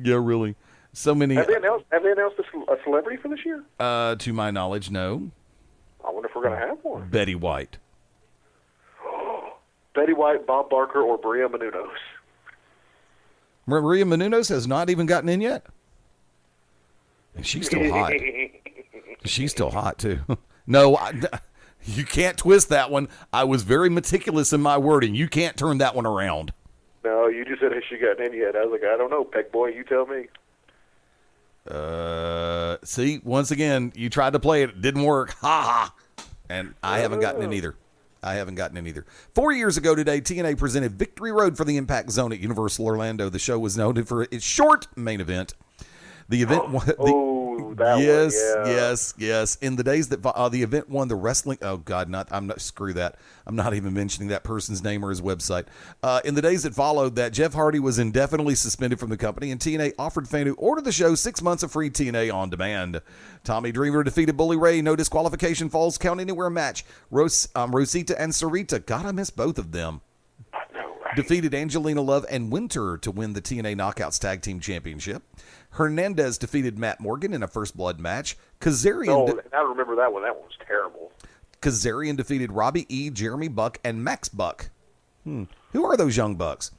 really. So many. Have they announced a celebrity for this year? To my knowledge, no. I wonder if we're going to have one. Betty White. Betty White, Bob Barker, or Maria Menounos. Maria Menounos has not even gotten in yet? And she's still hot. She's still hot, too. No, you can't twist that one. I was very meticulous in my wording. You can't turn that one around. No, you just said, has she gotten in yet? I was like, I don't know, Peck Boy, you tell me. See, once again, you tried to play it. It didn't work. Ha ha. And I haven't gotten in either. 4 years ago today, TNA presented Victory Road for the Impact Zone at Universal Orlando. The show was noted for its short main event. The event yes. In the days that the event won the wrestling. Oh God, screw that. I'm not even mentioning that person's name or his website. In the days that followed that, Jeff Hardy was indefinitely suspended from the company, and TNA offered fan who ordered the show 6 months of free TNA on demand. Tommy Dreamer defeated Bully Ray. No disqualification, falls count anywhere match. Rosita and Sarita. God, I miss both of them. Defeated Angelina Love and Winter to win the TNA Knockouts Tag Team Championship. Hernandez defeated Matt Morgan in a first blood match. Kazarian I remember that one. That one was terrible. Kazarian defeated Robbie E., Jeremy Buck, and Max Buck. Who are those young bucks?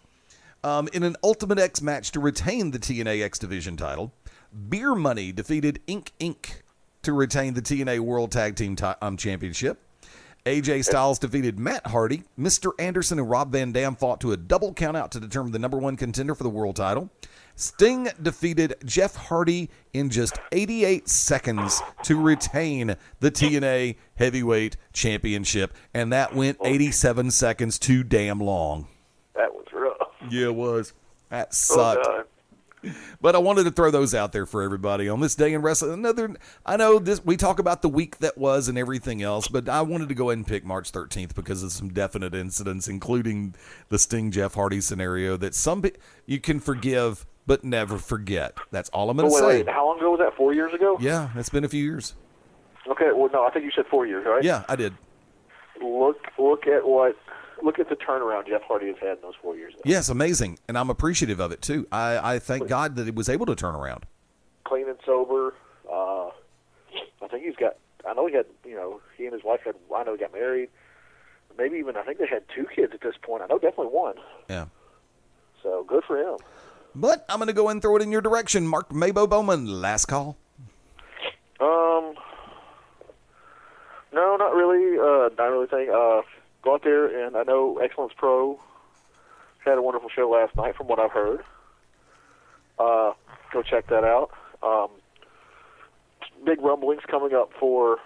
In an Ultimate X match to retain the TNA X Division title, Beer Money defeated Inc. to retain the TNA World Tag Team Championship. AJ Styles defeated Matt Hardy. Mr. Anderson and Rob Van Dam fought to a double countout to determine the number one contender for the world title. Sting defeated Jeff Hardy in just 88 seconds to retain the TNA Heavyweight Championship, and that went 87 seconds too damn long. That was rough. Yeah, it was. That sucked. But I wanted to throw those out there for everybody on this day in wrestling. I know this. We talk about the week that was and everything else, but I wanted to go ahead and pick March 13th because of some definite incidents, including the Sting Jeff Hardy scenario that you can forgive but never forget. That's all I'm going to say. Wait, how long ago was that? 4 years ago? Yeah, it's been a few years. Okay, well, no, I think you said 4 years, right? Yeah, I did. Look at the turnaround Jeff Hardy has had in those 4 years. Though. Yes, amazing, and I'm appreciative of it too. I thank God that he was able to turn around. Clean and sober. I think I know he had, he and his wife had, I know he got married. maybe even, I think they had 2 kids at this point. I know definitely 1. Yeah. So good for him. But I'm going to go and throw it in your direction. Mark MaBo Bowman, last call. No, not really. Not really think. Go out there, and I know Excellence Pro had a wonderful show last night, from what I've heard. Go check that out. Big rumblings coming up for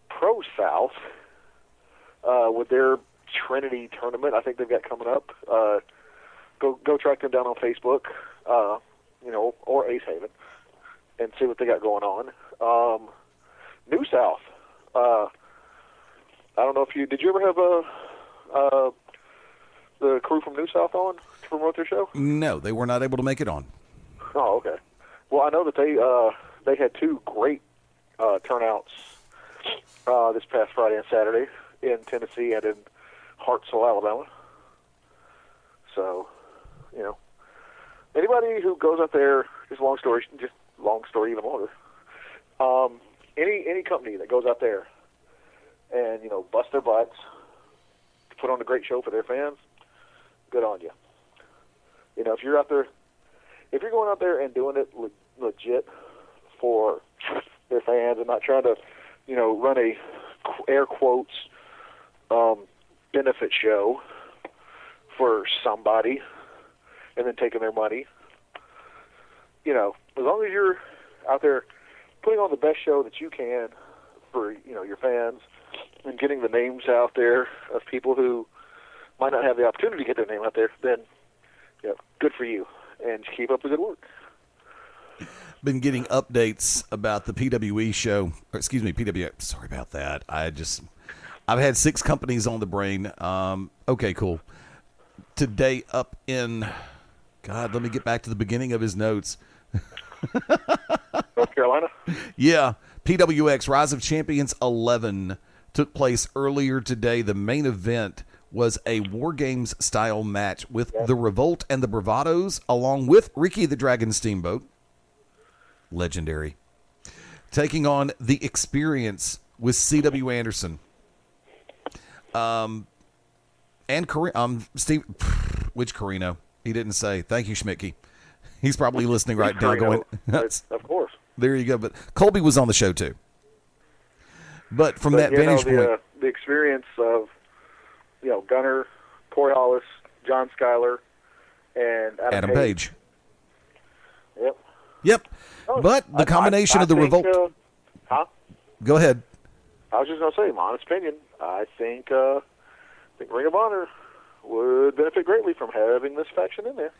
Pro South with their Trinity tournament. I think they've got coming up. Go track them down on Facebook, or Ace Haven, and see what they got going on. New South. I don't know if did you ever have the crew from New South on to promote their show? No, they were not able to make it on. Oh, okay. Well, I know that they had 2 great turnouts this past Friday and Saturday in Tennessee and in Hartsville, Alabama. So, anybody who goes out there, just long story even longer. Any company that goes out there and bust their butts to put on a great show for their fans, good on you. If you're out there, if you're going out there and doing it legit for their fans and not trying to, run a air quotes benefit show for somebody and then taking their money, as long as you're out there putting on the best show that you can for your fans and getting the names out there of people who might not have the opportunity to get their name out there, then good for you, and keep up the good work. Been getting updates about the PWE show. PWX. Sorry about that. I've had 6 companies on the brain. Okay, cool. Today up in, God, let me get back to the beginning of his notes. North Carolina? Yeah. PWX Rise of Champions 11 took place earlier today. The main event was a War Games style match with the Revolt and the Bravados, along with Ricky the Dragon Steamboat, legendary, taking on the Experience with C.W. Anderson. And Steve, which Carino? He didn't say. Thank you, Schmidtke. He's probably listening right now going, of course. There you go. But Colby was on the show too. But from that vantage point, the Experience of Gunner, Corey Hollis, John Schuyler, and Adam Page. Yep. But the combination of the think, Revolt. Go ahead. I was just going to say, my honest opinion, I think Ring of Honor would benefit greatly from having this faction in there.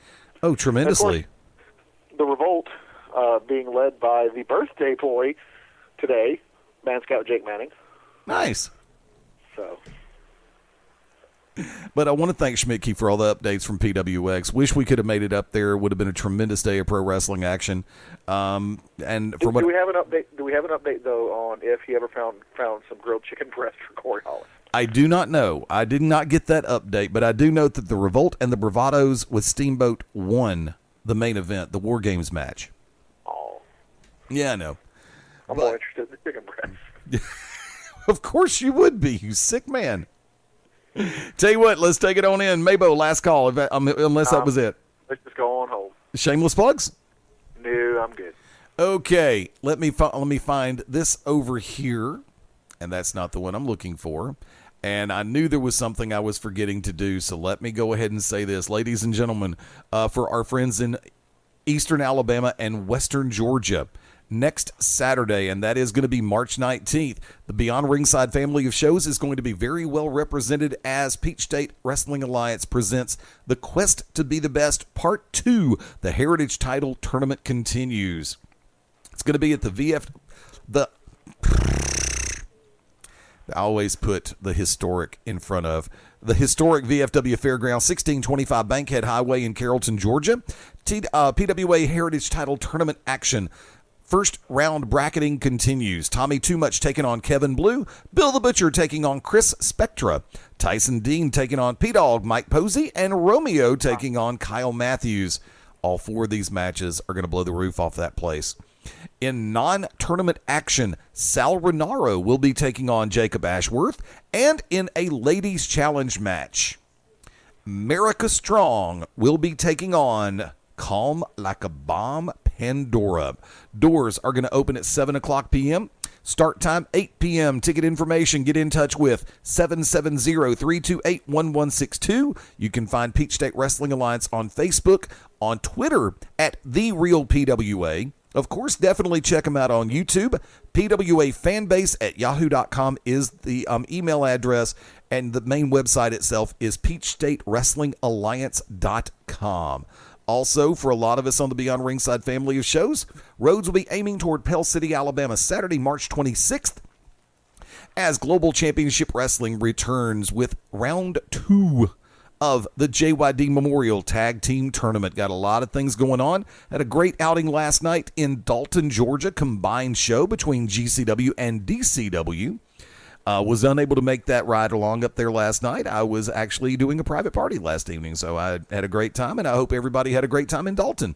Oh, tremendously. The Revolt being led by the birthday boy today, Man Scout Jake Manning. Nice. So. But I want to thank Schmidtke for all the updates from PWX. Wish we could have made it up there. Would have been a tremendous day of pro wrestling action. And do we have an update? Do we have an update though on if he ever found some grilled chicken breast for Corey Hollis? I do not know. I did not get that update, but I do note that the Revolt and the Bravados with Steamboat won the main event, the War Games match. Oh. Yeah, I know. I'm more interested in the chicken breast. Of course you would be, you sick man. Tell you what, let's take it on in. MaBo, last call, unless that was it. Let's just go on home. Shameless plugs? No, I'm good. Okay, let me find this over here, and that's not the one I'm looking for. And I knew there was something I was forgetting to do, so let me go ahead and say this. Ladies and gentlemen, for our friends in Eastern Alabama and Western Georgia, next Saturday, and that is going to be March 19th, the Beyond Ringside family of shows is going to be very well represented as Peach State Wrestling Alliance presents The Quest to Be the Best Part 2. The Heritage Title Tournament continues. It's going to be at I always put the historic in front of the historic VFW Fairgrounds, 1625 Bankhead Highway in Carrollton, Georgia. PWA Heritage Title Tournament action. First round bracketing continues. Tommy Too Much taking on Kevin Blue. Bill the Butcher taking on Chris Spectra. Tyson Dean taking on P-Dog Mike Posey. And Romeo taking on Kyle Matthews. All 4 of these matches are going to blow the roof off that place. In non-tournament action, Sal Renaro will be taking on Jacob Ashworth. And in a ladies' challenge match, America Strong will be taking on Calm Like a Bomb Pandora. Doors are going to open at 7 o'clock p.m. Start time 8 p.m. Ticket information, get in touch with 770-328-1162. You can find Peach State Wrestling Alliance on Facebook, on Twitter at The Real PWA. Of course, definitely check them out on YouTube. PWA Fanbase at yahoo.com is the email address, and the main website itself is peachstatewrestlingalliance.com. Also, for a lot of us on the Beyond Ringside family of shows, Rhodes will be aiming toward Pell City, Alabama, Saturday, March 26th, as Global Championship Wrestling returns with round 2 of the JYD Memorial Tag Team Tournament. Got a lot of things going on. Had a great outing last night in Dalton, Georgia, combined show between GCW and DCW. Was unable to make that ride along up there last night. I was actually doing a private party last evening, so I had a great time, and I hope everybody had a great time in Dalton.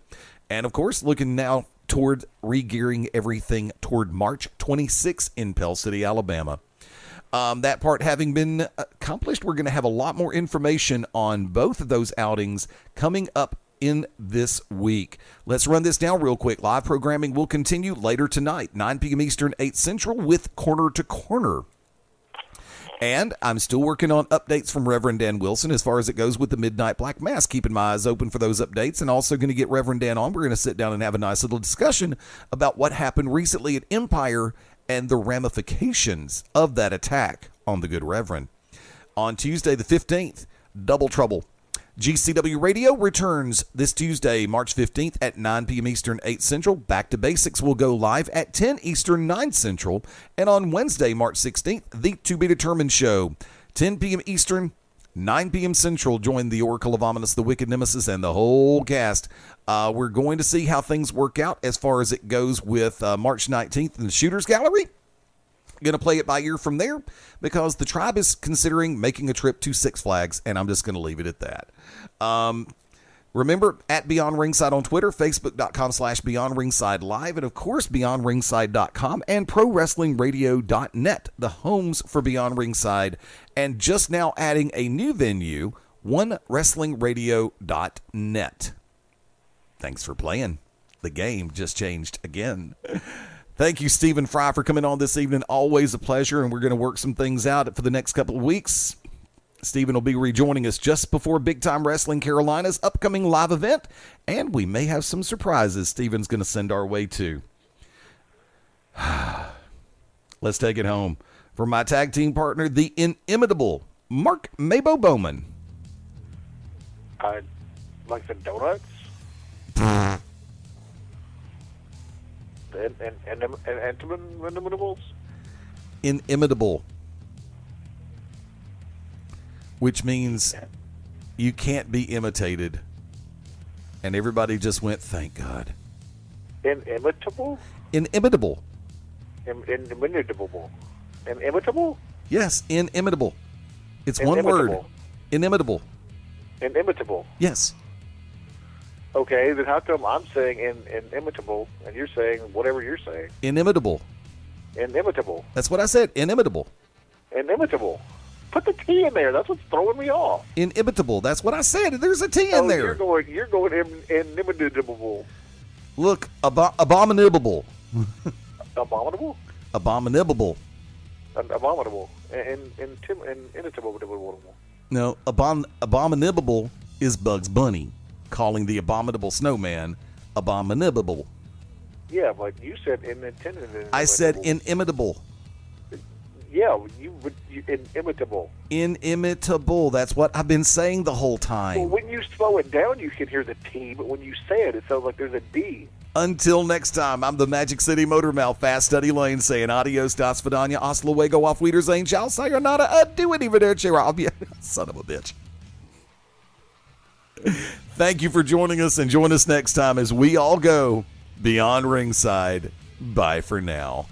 And, of course, looking now toward re-gearing everything toward March 26th in Pell City, Alabama. That part having been accomplished, we're going to have a lot more information on both of those outings coming up in this week. Let's run this down real quick. Live programming will continue later tonight, 9 p.m. Eastern, 8 Central, with Corner to Corner. And I'm still working on updates from Reverend Dan Wilson as far as it goes with the Midnight Black Mass. Keeping my eyes open for those updates, and also going to get Reverend Dan on. We're going to sit down and have a nice little discussion about what happened recently at Empire and the ramifications of that attack on the good Reverend. On Tuesday the 15th, Double Trouble. GCW Radio returns this Tuesday, March 15th at 9 p.m. Eastern, 8 Central. Back to Basics will go live at 10 Eastern, 9 Central. And on Wednesday, March 16th, the To Be Determined Show, 10 p.m. Eastern, 9 p.m. Central. Join the Oracle of Ominous, the Wicked Nemesis, and the whole cast. We're going to see how things work out as far as it goes with March 19th in the Shooters Gallery. Going to play it by ear from there because the tribe is considering making a trip to Six Flags, and I'm just going to leave it at that. Remember, at Beyond Ringside on Twitter, Facebook.com/Beyond Ringside Live, and of course, BeyondRingside.com and ProWrestlingRadio.net, the homes for Beyond Ringside, and just now adding a new venue, OneWrestlingRadio.net. Thanks for playing. The game just changed again. Thank you, Stephen Frye, for coming on this evening. Always a pleasure, and we're going to work some things out for the next couple of weeks. Stephen will be rejoining us just before Big Time Wrestling Carolina's upcoming live event, and we may have some surprises Stephen's going to send our way, too. Let's take it home. For my tag team partner, the inimitable Mark MaBo Bowman. I like the donuts. And inimitables? Inimitable. Which means you can't be imitated. And everybody just went, thank God. Inimitable? Inimitable. Inimitable. Inimitable? Yes, inimitable. It's one word. Inimitable. Inimitable. Yes. Okay, then how come I'm saying inimitable and you're saying whatever you're saying? Inimitable. Inimitable. That's what I said. Inimitable. Inimitable. Put the T in there. That's what's throwing me off. Inimitable. That's what I said. There's a T in there. You're going inimitable. Look, abominable. Abominable? Abominable. Abominable. Inimitable. No, abominable is Bugs Bunny, calling the abominable snowman abominable. Yeah, but you said inimitable. I said inimitable. Yeah, inimitable. Inimitable. That's what I've been saying the whole time. Well, when you slow it down, you can hear the T, but when you say it, it sounds like there's a D. Until next time, I'm the Magic City Motor Mouth, Fast Eddie Layne, saying adios, das vidania, hasta luego, auf Wiedersehen, ciao, sayonara, adieu, arrivederci, son of a bitch. Thank you for joining us, and join us next time as we all go Beyond Ringside. Bye for now.